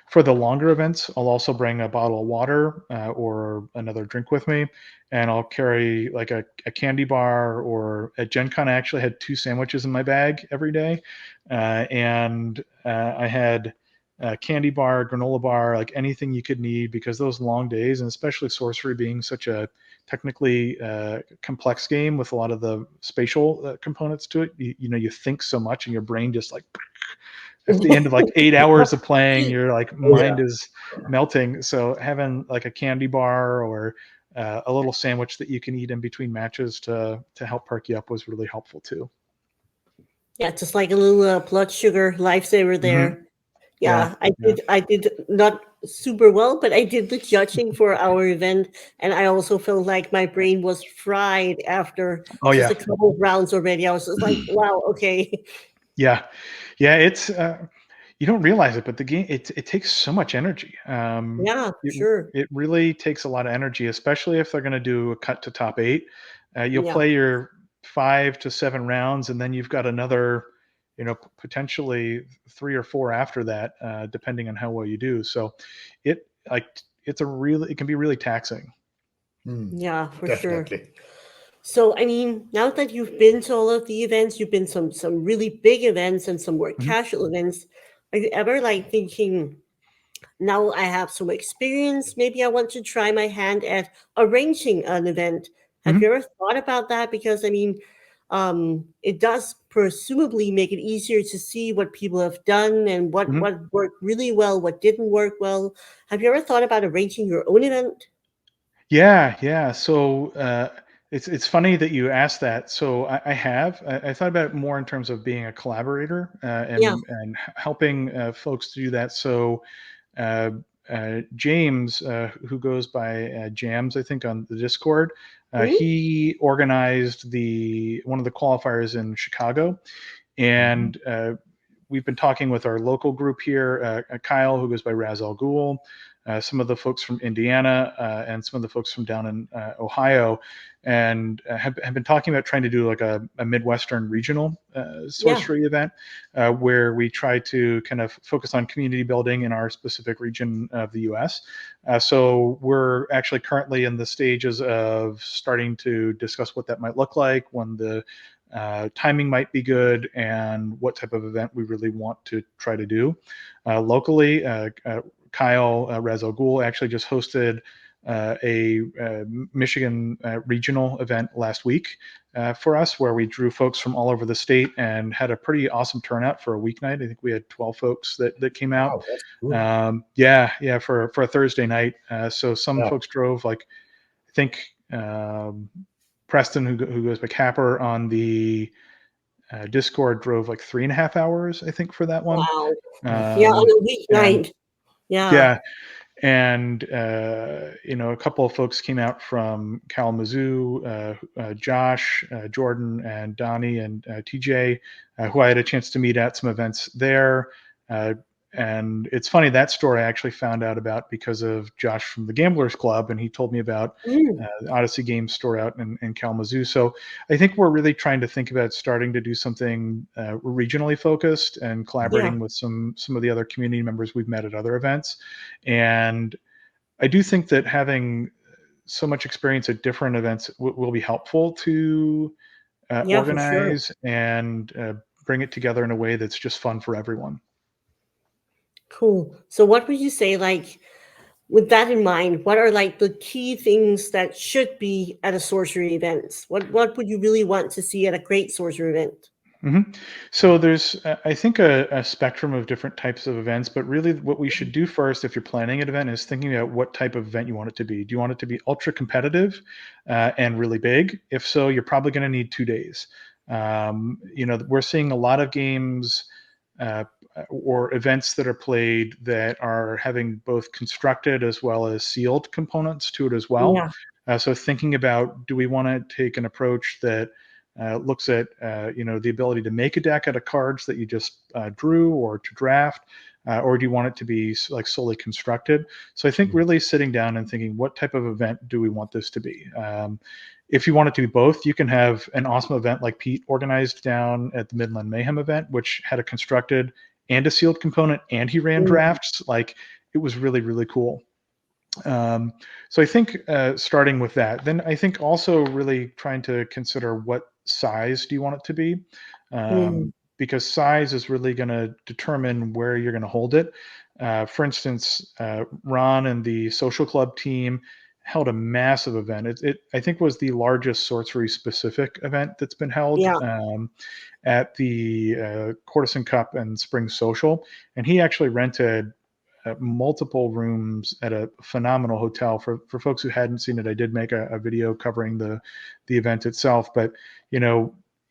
For the longer events, I'll also bring a bottle of water or another drink with me, and I'll carry like a candy bar, or at Gen Con, I actually had 2 sandwiches in my bag every day. And I had a candy bar, granola bar, like anything you could need, because those long days, and especially sorcery being such a technically complex game with a lot of the spatial components to it, you think so much, and your brain just like at the end of like 8 hours of playing, your like mind is melting. So having like a candy bar or a little sandwich that you can eat in between matches to help perk you up was really helpful too. Yeah, just like a little blood sugar lifesaver there. Mm-hmm. Yeah, I did not super well, but I did the judging for our event, and I also felt like my brain was fried after just a couple of rounds already. I was just like, wow, okay. Yeah, it's you don't realize it, but the game, it takes so much energy. Yeah, for sure. It really takes a lot of energy, especially if they're going to do a cut to top 8. You'll Yeah. play your 5 to 7 rounds, and then you've got another, potentially 3 or 4 after that, depending on how well you do. So it can be really taxing. Yeah, for Definitely. sure. So, I mean, now that you've been to all of the events, you've been some really big events and some more casual events. Are you ever like thinking, now I have some experience, maybe I want to try my hand at arranging an event? Have you ever thought about that? Because I mean, it does presumably make it easier to see what people have done and what worked really well, what didn't work well. Have you ever thought about arranging your own event? Yeah. So it's funny that you asked that. So I have. I thought about it more in terms of being a collaborator Yeah. and helping folks to do that. So uh, James, who goes by Jams, I think, on the Discord, he organized one of the qualifiers in Chicago, and we've been talking with our local group here, Kyle, who goes by Raz Al Ghul, some of the folks from Indiana, and some of the folks from down in Ohio, and have been talking about trying to do like a Midwestern regional sorcery event, where we try to kind of focus on community building in our specific region of the U.S. So we're actually currently in the stages of starting to discuss what that might look like, when the timing might be good, and what type of event we really want to try to do. Locally, Kyle Raz Al Ghul actually just hosted a Michigan regional event last week for us, where we drew folks from all over the state and had a pretty awesome turnout for a weeknight. I think we had 12 folks that came out. Wow, that's cool. For a Thursday night. So some folks drove, like, I think Preston, who goes by Capper on the Discord, drove like 3.5 hours, I think, for that one. Wow. Yeah, on a weeknight. Yeah. And a couple of folks came out from Kalamazoo, Josh, Jordan, and Donnie, and TJ, who I had a chance to meet at some events there. And it's funny, that story I actually found out about because of Josh from the Gamblers Club, and he told me about the Odyssey Games store out in Kalamazoo. So I think we're really trying to think about starting to do something regionally focused and collaborating with some of the other community members we've met at other events. And I do think that having so much experience at different events will be helpful to For sure. organize and bring it together in a way that's just fun for everyone. Cool. So what would you say, like, with that in mind, what are like the key things that should be at a sorcery event? What would you really want to see at a great sorcery event? So there's, I think, a spectrum of different types of events, but really what we should do first, if you're planning an event, is thinking about what type of event you want it to be. Do you want it to be ultra competitive and really big? If so, you're probably going to need 2 days. We're seeing a lot of games or events that are played that are having both constructed as well as sealed components to it as well. Yeah. So thinking about, do we want to take an approach that looks at the ability to make a deck out of cards that you just drew, or to draft, or do you want it to be like solely constructed? So I think really sitting down and thinking, what type of event do we want this to be? If you want it to be both, you can have an awesome event like Pete organized down at the Midland Mayhem event, which had a constructed and a sealed component, and he ran drafts. Like, it was really, really cool. So I think starting with that, then I think also really trying to consider, what size do you want it to be? Because size is really going to determine where you're going to hold it. For instance, Ron and the social club team held a massive event. It I think was the largest sorcery specific event that's been held Yeah. at the Courtesan Cup and Spring Social, and he actually rented multiple rooms at a phenomenal hotel. For folks who hadn't seen it, I did make a video covering the event itself, but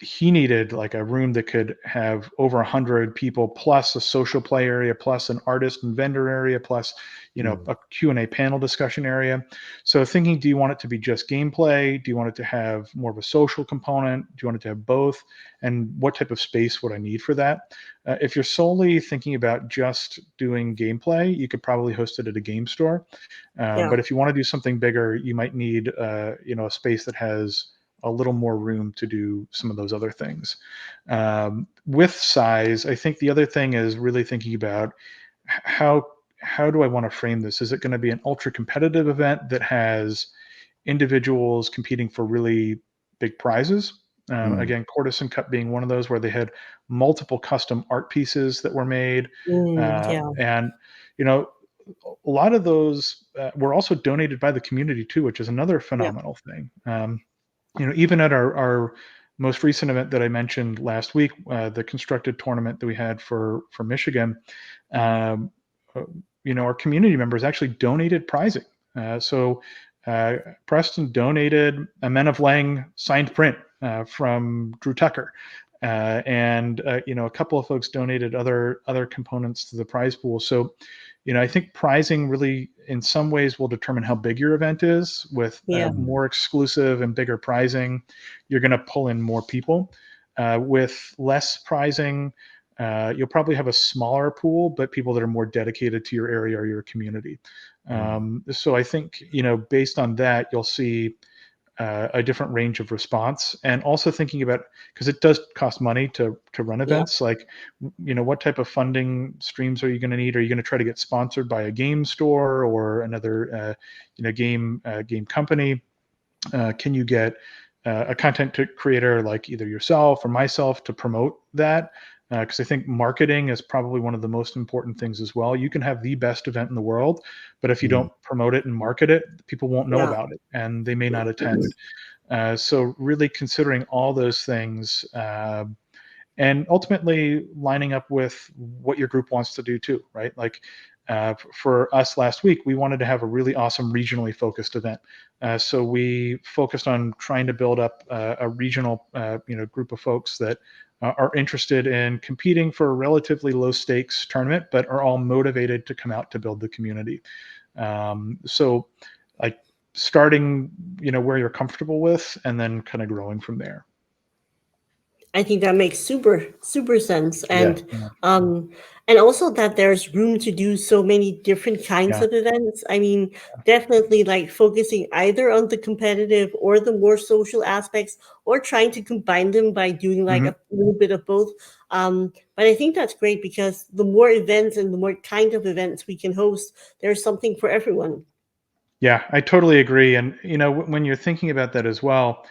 he needed like a room that could have over 100 people, plus a social play area, plus an artist and vendor area, plus a Q&A panel discussion area. So thinking, do you want it to be just gameplay? Do you want it to have more of a social component? Do you want it to have both? And what type of space would I need for that? If you're solely thinking about just doing gameplay, you could probably host it at a game store. But if you want to do something bigger, you might need a space that has a little more room to do some of those other things. With size, I think the other thing is really thinking about, how do I want to frame this? Is it going to be an ultra competitive event that has individuals competing for really big prizes? Again, Courtesan Cup being one of those, where they had multiple custom art pieces that were made. And a lot of those were also donated by the community too, which is another phenomenal thing. Even at our most recent event that I mentioned last week, the constructed tournament that we had for Michigan, our community members actually donated prizing. So Preston donated a Men of Lang signed print from Drew Tucker. And a couple of folks donated other components to the prize pool. So I think prizing really, in some ways, will determine how big your event is. With more exclusive and bigger prizing, you're going to pull in more people. With less prizing, you'll probably have a smaller pool, but people that are more dedicated to your area or your community. So I think, based on that, you'll see a different range of response. And also thinking about, because it does cost money to run events, like, what type of funding streams are you going to need? Are you going to try to get sponsored by a game store or another game company? Can you get a content creator like either yourself or myself to promote that? Because I think marketing is probably one of the most important things as well. You can have the best event in the world, but if you don't promote it and market it, people won't know about it, and they may not attend. So really considering all those things, and ultimately lining up with what your group wants to do too, right? Like, for us last week, we wanted to have a really awesome regionally focused event. So we focused on trying to build up a regional group of folks that are interested in competing for a relatively low stakes tournament, but are all motivated to come out to build the community. So like starting, where you're comfortable with, and then kind of growing from there. I think that makes super sense, Yeah. and also that there's room to do so many different kinds Yeah. of events. I mean, definitely like focusing either on the competitive or the more social aspects, or trying to combine them by doing like a little bit of both. But I think that's great because the more events and the more kind of events we can host, there's something for everyone. Yeah, I totally agree. And when you're thinking about that as well,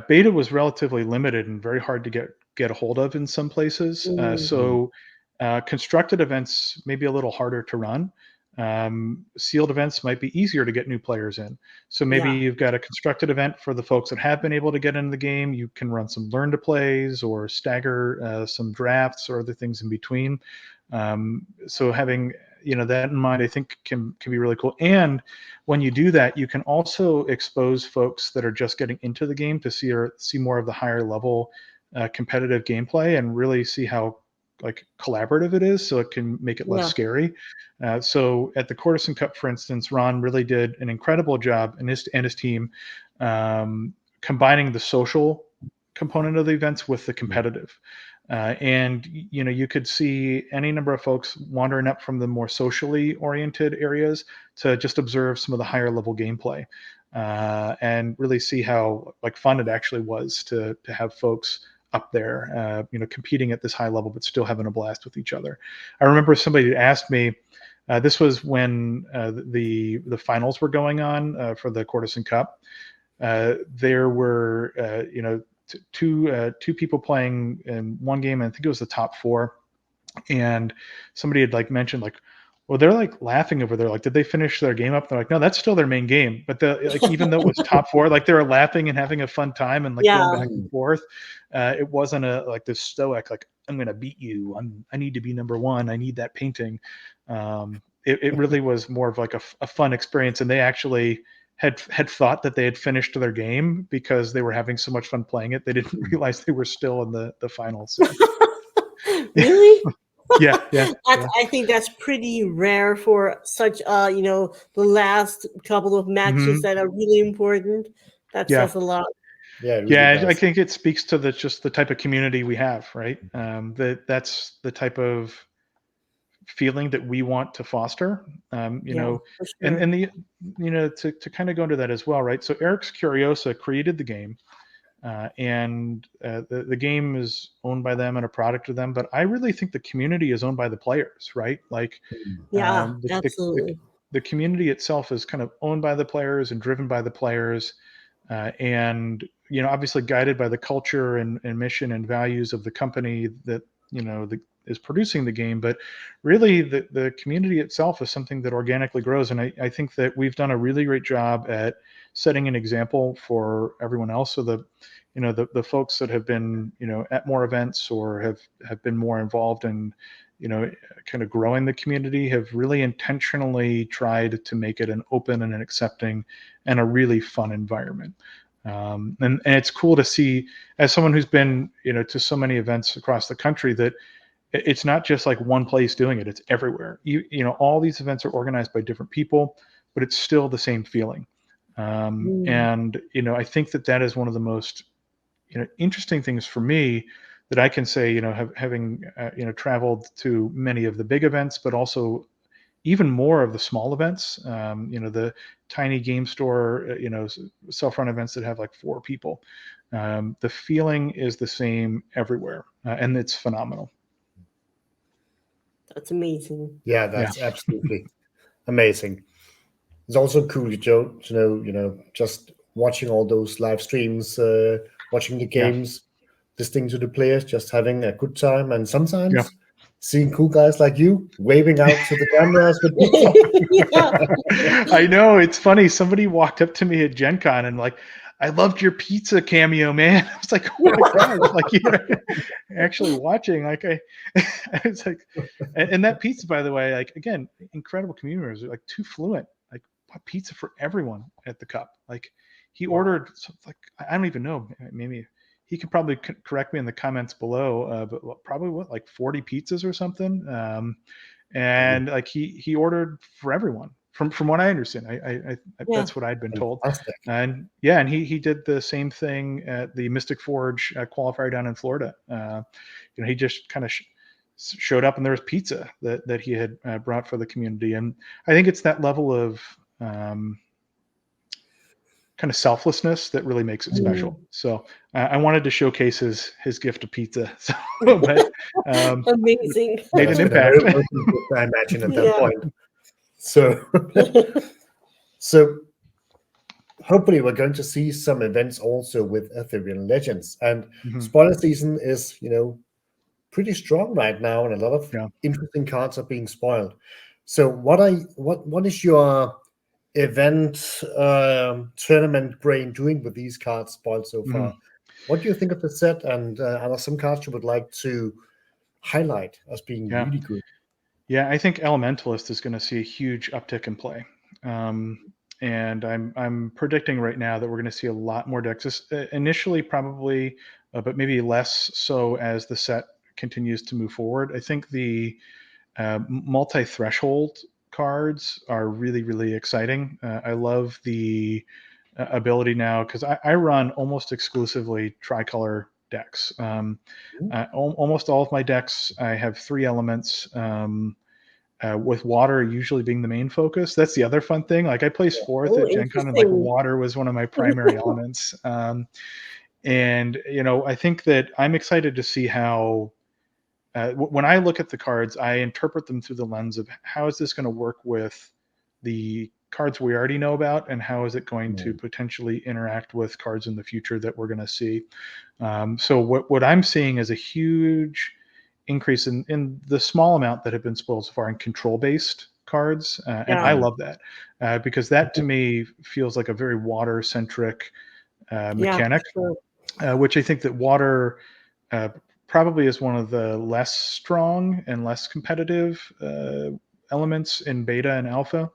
beta was relatively limited and very hard to get a hold of in some places. Mm, So constructed events may be a little harder to run. Sealed events might be easier to get new players in. So maybe yeah, you've got a constructed event for the folks that have been able to get into the game. You can run some learn to plays or stagger some drafts or other things in between. So having that in mind, I think can be really cool. And when you do that, you can also expose folks that are just getting into the game to see more of the higher level competitive gameplay and really see how like collaborative it is, so it can make it less yeah, scary. So at the Courtesan Cup, for instance, Ron really did an incredible job, and his team, combining the social component of the events with the competitive. And you could see any number of folks wandering up from the more socially oriented areas to just observe some of the higher level gameplay, and really see how like fun it actually was to have folks up there, competing at this high level, but still having a blast with each other. I remember somebody asked me, this was when the finals were going on for the Courtesan Cup. There were, two people playing in one game, and I think it was the top four. And somebody had like mentioned like, well, they're like laughing over there. Like, did they finish their game up? They're like, no, that's still their main game. But even though it was top four, like they were laughing and having a fun time and like going yeah. back and forth. It wasn't like this stoic, like, I'm going to beat you. I need to be number one. I need that painting. It really was more of like a fun experience. And they actually had thought that they had finished their game because they were having so much fun playing it. They didn't realize they were still in the finals. So. Really? Yeah. I think that's pretty rare for such the last couple of matches Hmm. that are really important. That Yeah. says a lot. Yeah, it really Yeah, I does. think it speaks to just the type of community we have, right? That's the type of feeling that we want to foster. Yeah, for And sure. the to kind of go into that as well, right? So Eric's Curiosa created the game, and the game is owned by them and a product of them. But I really think the community is owned by the players, right? Like Yeah, um, the, the the absolutely. the community itself is kind of owned by the players and driven by the players, and obviously guided by the culture and mission and values of the company that is producing the game. But really, the community itself is something that organically grows, and I think that we've done a really great job at setting an example for everyone else. So the folks that have been at more events or have been more involved in kind of growing the community have really intentionally tried to make it an open and an accepting and a really fun environment. And it's cool to see, as someone who's been to so many events across the country, that it's not just like one place doing it, it's everywhere. All these events are organized by different people, but it's still the same feeling. Mm. And I think that is one of the most interesting things for me that I can say, having traveled to many of the big events, but also even more of the small events, the tiny game store, self-run events that have like 4 people. The feeling is the same everywhere, and it's phenomenal. That's amazing. Yeah, Yeah, that's absolutely amazing. It's also cool, Joe, to know, just watching all those live streams, watching the yeah, games, listening to the players, just having a good time, and yeah. sometimes seeing cool guys like you waving out to the cameras with pizza. Yeah. I know, it's funny. Somebody walked up to me at Gen Con and like, I loved your pizza cameo, man. I was like, oh my gosh, like you're actually watching. Like I was like, and that pizza, by the way, like again, incredible community members, like too fluent, like bought pizza for everyone at the cup. Like he Wow. ordered like, I don't even know, maybe he could probably correct me in the comments below, but probably like 40 pizzas or something. And like he ordered for everyone, from what I understand. That's what I'd been told. Fantastic. And yeah, and he did the same thing at the Mystic Forge qualifier down in Florida. He just kind of showed up and there was pizza that he had brought for the community. And I think it's that level of kind of selflessness that really makes it special. So I wanted to showcase his gift of pizza. So, but amazing. made an impact. I imagine at that point. So, so hopefully we're going to see some events also with Arthurian Legends, and spoiler season is pretty strong right now, and a lot of interesting cards are being spoiled. So what is your event tournament brain doing with these cards spoiled so far? What do you think of the set, and are there some cards you would like to highlight as being really good? Yeah, I think Elementalist is going to see a huge uptick in play, and I'm predicting right now that we're going to see a lot more decks. Initially, probably, but maybe less so as the set continues to move forward. I think the multi-threshold cards are really, really exciting. I love the ability now, because I run almost exclusively tricolor decks. Almost all of my decks, I have 3 elements, with water usually being the main focus. That's the other fun thing. Like I placed 4th at Gen Con, and like water was one of my primary elements. And I think that I'm excited to see how when I look at the cards, I interpret them through the lens of how is this going to work with the cards we already know about, and how is it going to potentially interact with cards in the future that we're going to see. So what I'm seeing is a huge increase in the small amount that have been spoiled so far in control-based cards, and I love that because that to me feels like a very water-centric mechanic, which I think that water probably is one of the less strong and less competitive elements in beta and alpha.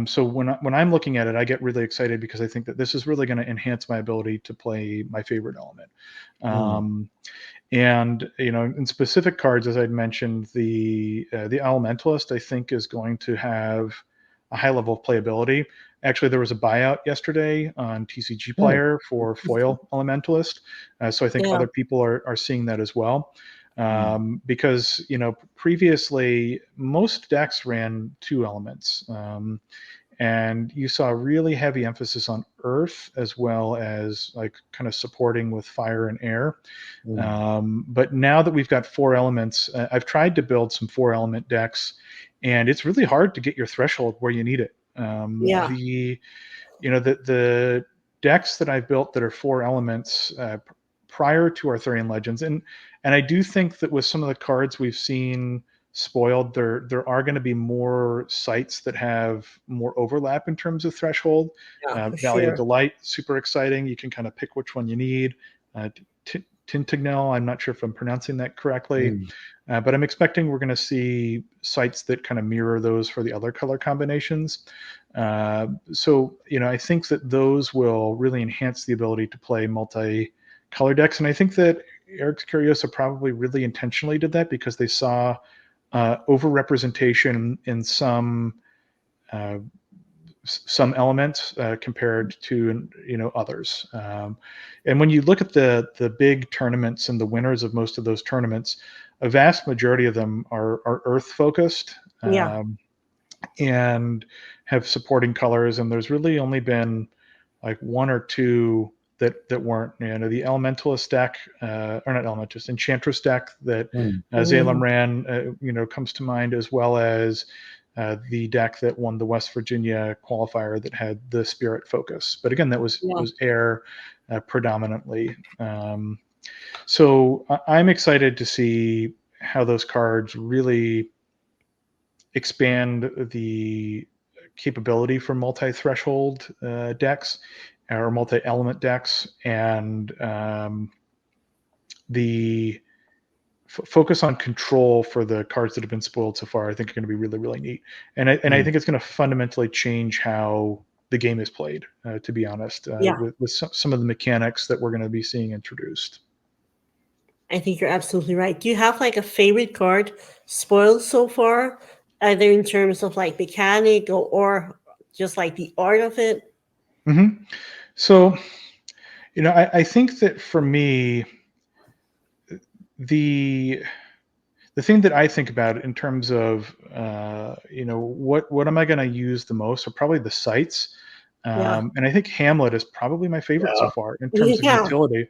So when I'm looking at it, I get really excited because I think that this is really going to enhance my ability to play my favorite element. And in specific cards, as I'd mentioned, the Elementalist I think is going to have a high level of playability. Actually, there was a buyout yesterday on TCG Player for foil Elementalist, so I think other people are seeing that as well. Because previously most decks ran 2 elements, and you saw a really heavy emphasis on earth as well as like kind of supporting with fire and air. But now that we've got 4 elements, I've tried to build some 4 element decks, and it's really hard to get your threshold where you need it. The decks that I've built that are 4 elements prior to Arthurian Legends, and I do think that with some of the cards we've seen spoiled, there are going to be more sites that have more overlap in terms of threshold. Valley of Delight, super exciting. You can kind of pick which one you need. Tintignel, I'm not sure if I'm pronouncing that correctly, but I'm expecting we're going to see sites that kind of mirror those for the other color combinations. So I think that those will really enhance the ability to play multi-color decks, and I think that Eric's Curiosa probably really intentionally did that because they saw overrepresentation in some elements compared to others. And when you look at the big tournaments and the winners of most of those tournaments, a vast majority of them are earth focused, and have supporting colors. And there's really only been like 1 or 2 that weren't. The Elementalist deck, or not Elementalist, Enchantress deck that Zalem ran, comes to mind, as well as the deck that won the West Virginia qualifier that had the Spirit focus. But again, that was air predominantly. So I'm excited to see how those cards really expand the capability for multi-threshold decks or multi-element decks, and the focus on control for the cards that have been spoiled so far, I think are going to be really, really neat. And I think it's going to fundamentally change how the game is played, to be honest, with some of the mechanics that we're going to be seeing introduced. I think you're absolutely right. Do you have like a favorite card spoiled so far? either in terms of like mechanic or just like the art of it? Mm-hmm. So, I think that for me, the thing that I think about in terms of what am I going to use the most are probably the sites, Yeah. and I think Hamlet is probably my favorite so Yeah. far in terms of Yeah, utility.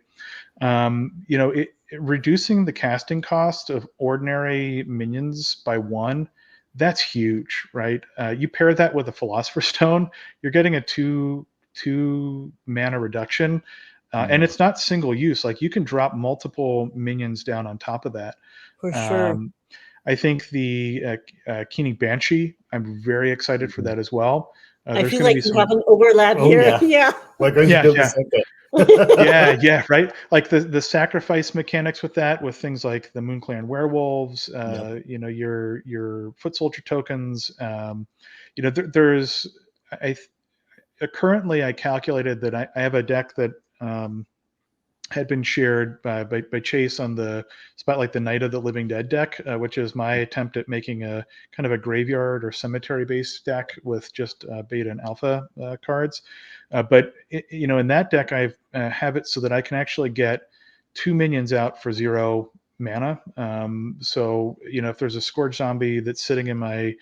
Reducing the casting cost of ordinary minions by one, that's huge, right? You pair that with a Philosopher's Stone, you're getting a two mana reduction, and it's not single use. Like you can drop multiple minions down on top of that. for sure. Um, I think the Keening Banshee, I'm very excited for that as well. I There's feel going to like be we have some, an overlap Oh here. yeah, Yeah. we're going to yeah, build the yeah. center. Yeah, right. Like the sacrifice mechanics with that, with things like the Moonclan werewolves, Yep. your foot soldier tokens. There's I currently I calculated that I have a deck that had been shared by Chase on the Spotlight the Night of the Living Dead deck, which is my attempt at making a kind of a graveyard or cemetery based deck with just beta and alpha cards. But in that deck, I have it so that I can actually get 2 minions out for 0 mana. So if there's a Scourge zombie that's sitting in my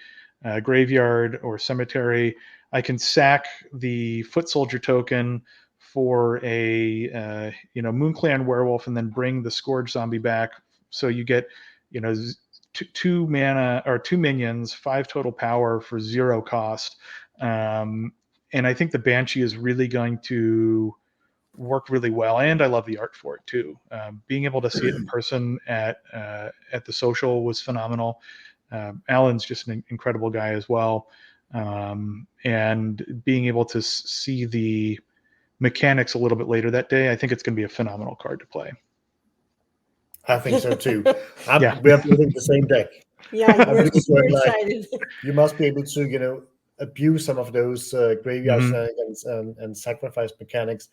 graveyard or cemetery, I can sack the Foot Soldier token for a Moonclan werewolf and then bring the Scourge zombie back. So you get two mana or 2 minions, 5 total power for 0 cost. And I think the Banshee is really going to work really well, and I love the art for it too. Being able to see it in person at the social was phenomenal. Alan's just an incredible guy as well, and being able to see the mechanics a little bit later that day, I think it's going to be a phenomenal card to play. I think so too. Yeah. We're building the same deck. Yeah, I'm we're really super going like excited. you must be able to abuse some of those graveyard Mhm. shenanigans and sacrifice mechanics.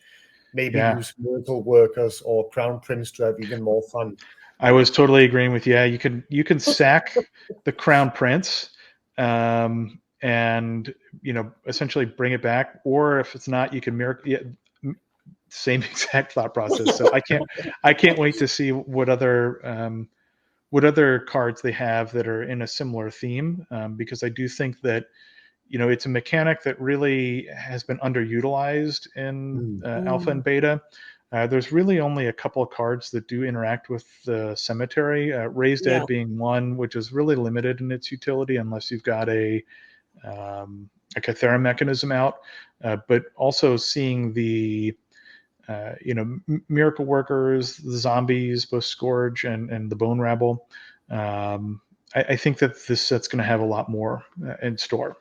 Maybe Yeah. use miracle workers or crown prince to have even more fun. I was totally agreeing with you. Yeah, you can sack the Crown Prince, and essentially bring it back, or if it's not, you can miracle. Yeah, same exact thought process. So I can't wait to see what other cards they have that are in a similar theme, because I do think that it's a mechanic that really has been underutilized in alpha and beta. There's really only a couple of cards that do interact with the cemetery, Raised Yeah. Dead being one, which is really limited in its utility unless you've got a Cathera mechanism out. But also seeing the miracle workers, the zombies, both Scourge and the Bone Rabble. I think that this set's going to have a lot more in store.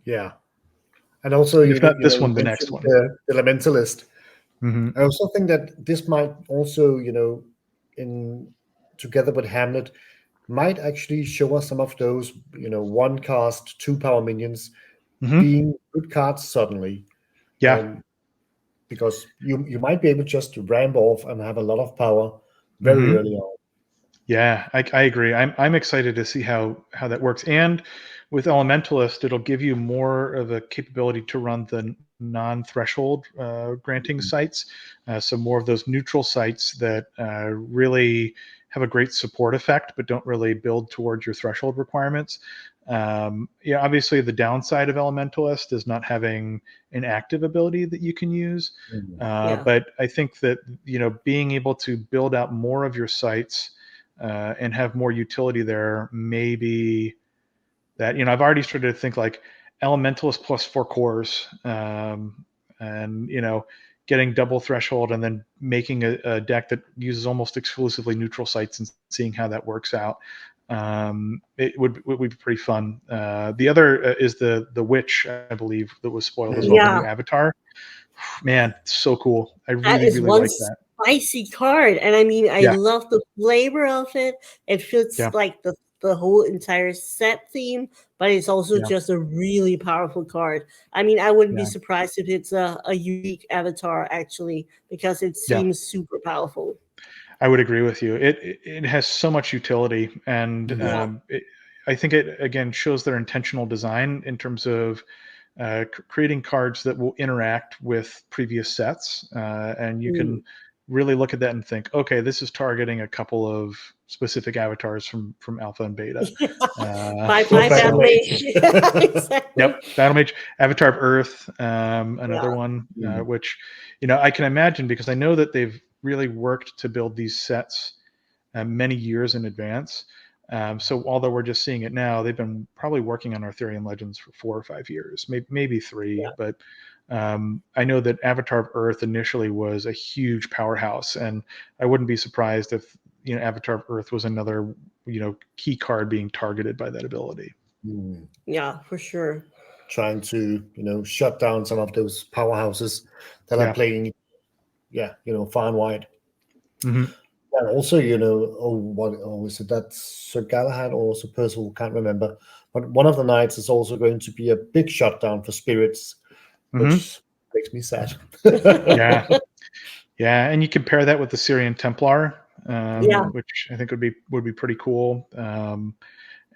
Yeah, and also And if not this you one, the next mentioned one. the Elementalist. Mm-hmm. I also think that this might also in together with Hamlet might actually show us some of those one cast 2 power minions Mm-hmm. being good cards suddenly. Yeah. Because you might be able just to ramp off and have a lot of power very Mm-hmm. early on. Yeah, I agree. I'm excited to see how that works. And with Elementalist, it'll give you more of a capability to run the non-threshold granting sites. So more of those neutral sites that really have a great support effect, but don't really build towards your threshold requirements. Obviously the downside of Elementalist is not having an active ability that you can use. Yeah. But I think that, being able to build out more of your sites and have more utility there, maybe that I've already started to think like Elementalist plus 4 cores, and getting double threshold and then making a deck that uses almost exclusively neutral sites and seeing how that works out. It would be pretty fun. The other is the witch, I believe, that was spoiled as well, the new avatar. Man, so cool. I That really is really one like that. spicy card, and I mean, I Yeah. love the flavor of it. It fits Yeah. like the whole entire set theme, but it's also Yeah. just a really powerful card. I mean, I wouldn't be Yeah. surprised if it's a unique avatar actually, because it Yeah. seems super powerful. I would agree with you. It has so much utility, and Yeah. I think it again shows their intentional design in terms of creating cards that will interact with previous sets, and you can really look at that and think, okay, this is targeting a couple of specific avatars from Alpha and Beta. Bye Battle Mage. Exactly. Yep, Battle Mage, Avatar of Earth, another one, which I can imagine because I know that they've really worked to build these sets many years in advance. So although we're just seeing it now, they've been probably working on Arthurian Legends for 4 or 5 years, maybe 3. Yeah. But I know that Avatar of Earth initially was a huge powerhouse, and I wouldn't be surprised if Avatar of Earth was another key card being targeted by that ability. Yeah, for sure. Trying to shut down some of those powerhouses that are playing, far and wide. Mm-hmm. And also, was it that Sir Galahad or Sir Percival? Can't remember. But one of the nights is also going to be a big shutdown for spirits, which makes me sad. Yeah, and you compare that with the Syrian Templar, which I think would be pretty cool.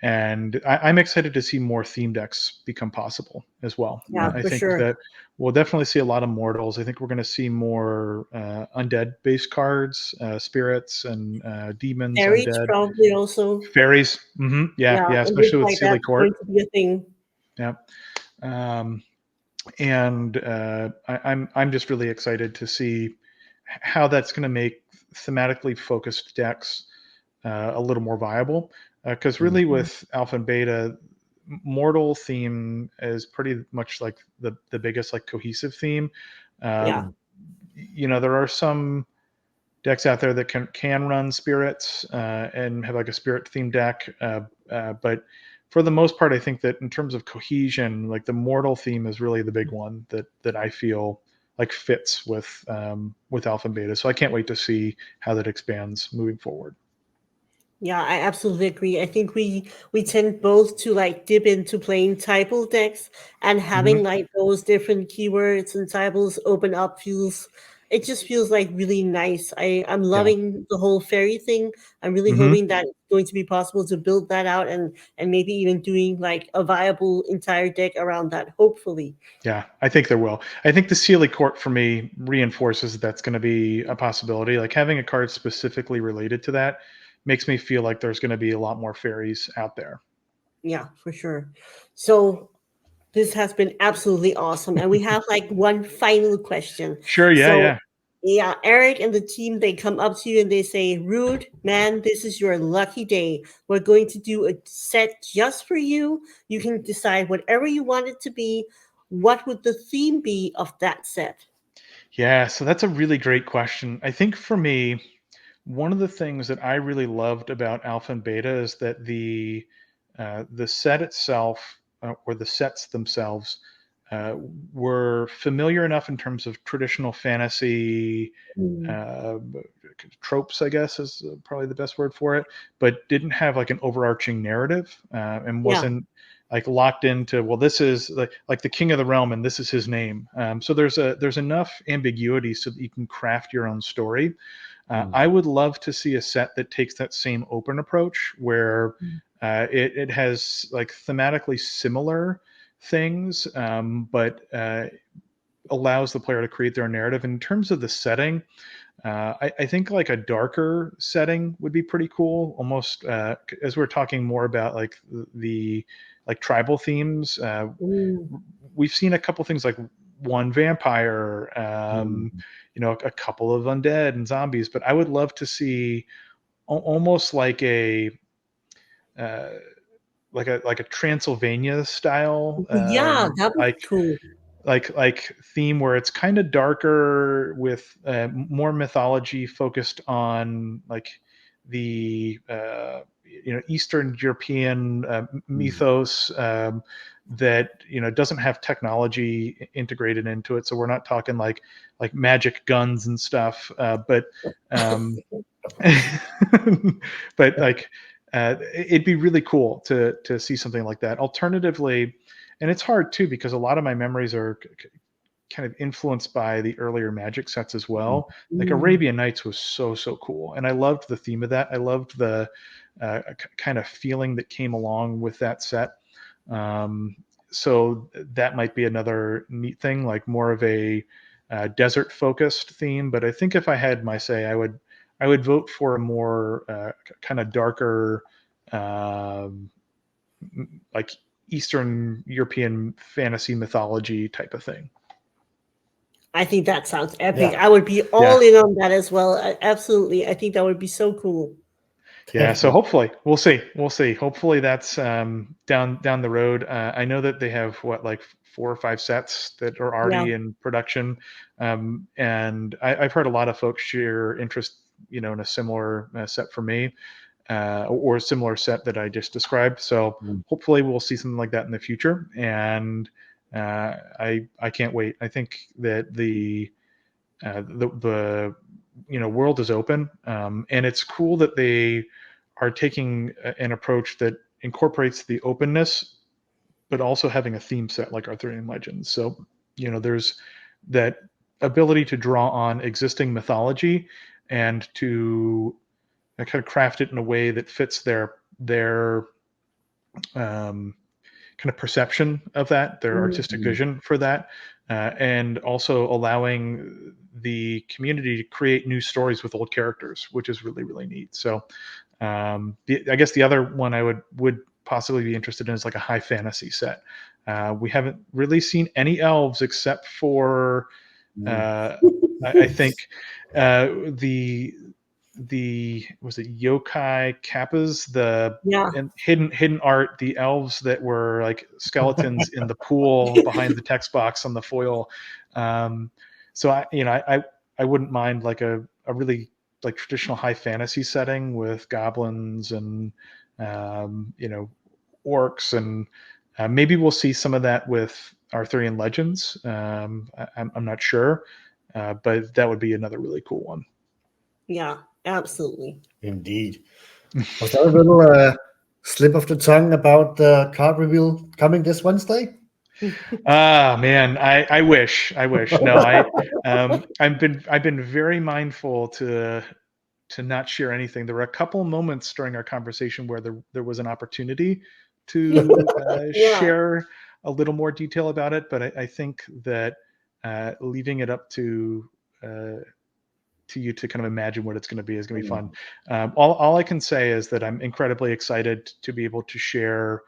And I'm excited to see more theme decks become possible as well. Yeah, I for think sure. that we'll definitely see a lot of mortals. I think we're going to see more undead-based cards, spirits and demons. Fairies undead. probably also. Fairies, yeah, especially with Sealy Court. Going to be a thing. Yeah, and I'm just really excited to see how that's going to make thematically focused decks a little more viable. Because really with Alpha and Beta, mortal theme is pretty much like the biggest cohesive theme. There are some decks out there that can run spirits and have a spirit theme deck, but for the most part, I think that in terms of cohesion, the mortal theme is really the big one that I feel fits with Alpha and Beta. So I can't wait to see how that expands moving forward. Yeah, I absolutely agree. I think we tend both to dip into playing typal decks, and having those different keywords and typals open up it just feels really nice. I'm loving the whole fairy thing. I'm really hoping that it's going to be possible to build that out and maybe even doing a viable entire deck around that, hopefully. Yeah, I think there will. I think the Sealy Court for me reinforces that's going to be a possibility. Having a card specifically related to that makes me feel like there's going to be a lot more fairies out there. Yeah, for sure. So this has been absolutely awesome. And we have one final question. Sure, yeah. Yeah, Eric and the team, they come up to you and they say, Rude, man, this is your lucky day. We're going to do a set just for you. You can decide whatever you want it to be. What would the theme be of that set? Yeah, so that's a really great question. I think for me, one of the things that I really loved about Alpha and Beta is that the set itself or the sets themselves were familiar enough in terms of traditional fantasy tropes, I guess is probably the best word for it, but didn't have an overarching narrative and wasn't locked into, well, this is like the king of the realm and this is his name. So there's enough ambiguity so that you can craft your own story. I would love to see a set that takes that same open approach where it has thematically similar things, but allows the player to create their narrative. In terms of the setting, I think a darker setting would be pretty cool. Almost as we're talking more about the tribal themes. We've seen a couple things one vampire, a couple of undead and zombies, but I would love to see almost like a Transylvania style. That would be cool. Like theme where it's kind of darker with more mythology focused on the Eastern European mythos that doesn't have technology integrated into it. So we're not talking like magic guns and stuff, but but it'd be really cool to see something like that. Alternatively, and it's hard too because a lot of my memories are kind of influenced by the earlier Magic sets as well. Arabian Nights was so cool, and I loved the theme of that. I loved the kind of feeling that came along with that set. So that might be another neat thing, like more of a desert focused theme. But I think if I had my say, I would vote for a more kind of darker, like Eastern European fantasy mythology type of thing. I think that sounds epic. Yeah. I would be all in on that as well. Absolutely. I think that would be so cool. Yeah, so hopefully we'll see. Hopefully that's down the road. I know that they have like 4 or 5 sets that are already in production, and I've heard a lot of folks share interest, in a similar set for me, or a similar set that I just described. So hopefully we'll see something like that in the future, and I can't wait. I think that the world is open, and it's cool that they are taking an approach that incorporates the openness, but also having a theme set like Arthurian Legends. So there's that ability to draw on existing mythology and to kind of craft it in a way that fits their kind of perception of that, their artistic vision for that, and also allowing the community to create new stories with old characters, which is really, really neat. So I guess the other one I would possibly be interested in is like a high fantasy set. We haven't really seen any elves except for I think the was it yokai kappas, and hidden art, the elves that were like skeletons in the pool behind the text box on the foil. So I wouldn't mind like a really like traditional high fantasy setting with goblins and orcs, and maybe we'll see some of that with Arthurian Legends. I'm not sure, but that would be another really cool one. Yeah, absolutely. Indeed. Was that a little slip of the tongue about the card reveal coming this Wednesday? Man, I wish. No, I've been very mindful to not share anything. There were a couple moments during our conversation where there was an opportunity to share a little more detail about it, but I think that leaving it up to you to kind of imagine what it's going to be is going to be fun. All I can say is that I'm incredibly excited to be able to share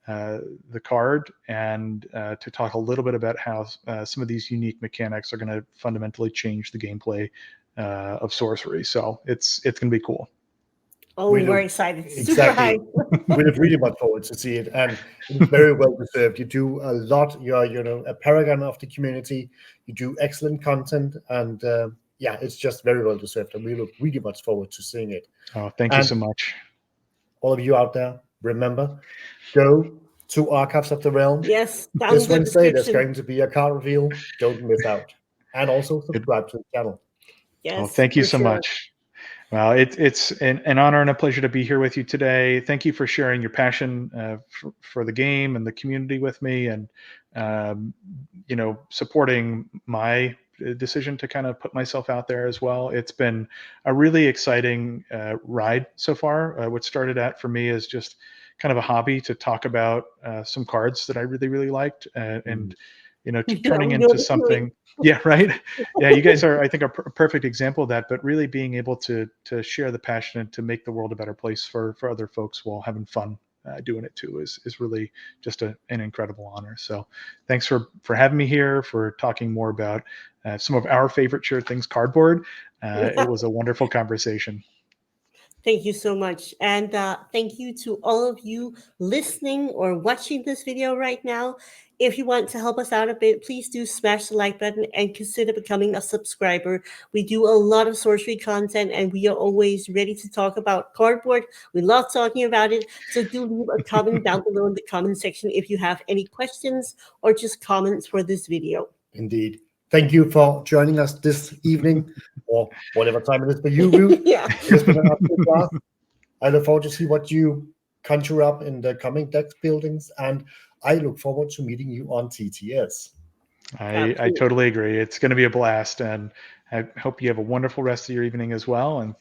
the card and to talk a little bit about how some of these unique mechanics are going to fundamentally change the gameplay of sorcery. So it's going to be cool. Oh, we're excited. Exactly. Super high. We look really much forward to see it, and it's very well deserved. You do a lot. You're a paragon of the community. You do excellent content, and it's just very well deserved, and we look really much forward to seeing it. Oh, thank you so much. All of you out there, remember, go to Archives of the Realm. Yes, this Wednesday there's going to be a card reveal. Don't miss out, and also subscribe to the channel. Yes. Oh, thank you so much. Well, it's an honor and a pleasure to be here with you today. Thank you for sharing your passion for the game and the community with me, and supporting my decision to kind of put myself out there as well. It's been a really exciting ride so far. What started out for me is just kind of a hobby to talk about some cards that I really, really liked, and turning into something. Yeah, right. Yeah, you guys are, I think, a perfect example of that. But really being able to share the passion and to make the world a better place for other folks while having fun doing it too is really just an incredible honor. So thanks for having me here, for talking more about some of our favorite shared things, cardboard. It was a wonderful conversation. Thank you so much. And thank you to all of you listening or watching this video right now. If you want to help us out a bit, please do smash the like button and consider becoming a subscriber. We do a lot of sorcery content, and we are always ready to talk about cardboard. We love talking about it. So do leave a comment down below in the comment section if you have any questions or just comments for this video. Indeed. Thank you for joining us this evening, or whatever time it is for you, Ruth. Yeah. It's been an absolute blast. I look forward to see what you conjure up in the coming deck buildings, and I look forward to meeting you on TTS. I totally agree. It's going to be a blast, and I hope you have a wonderful rest of your evening as well. And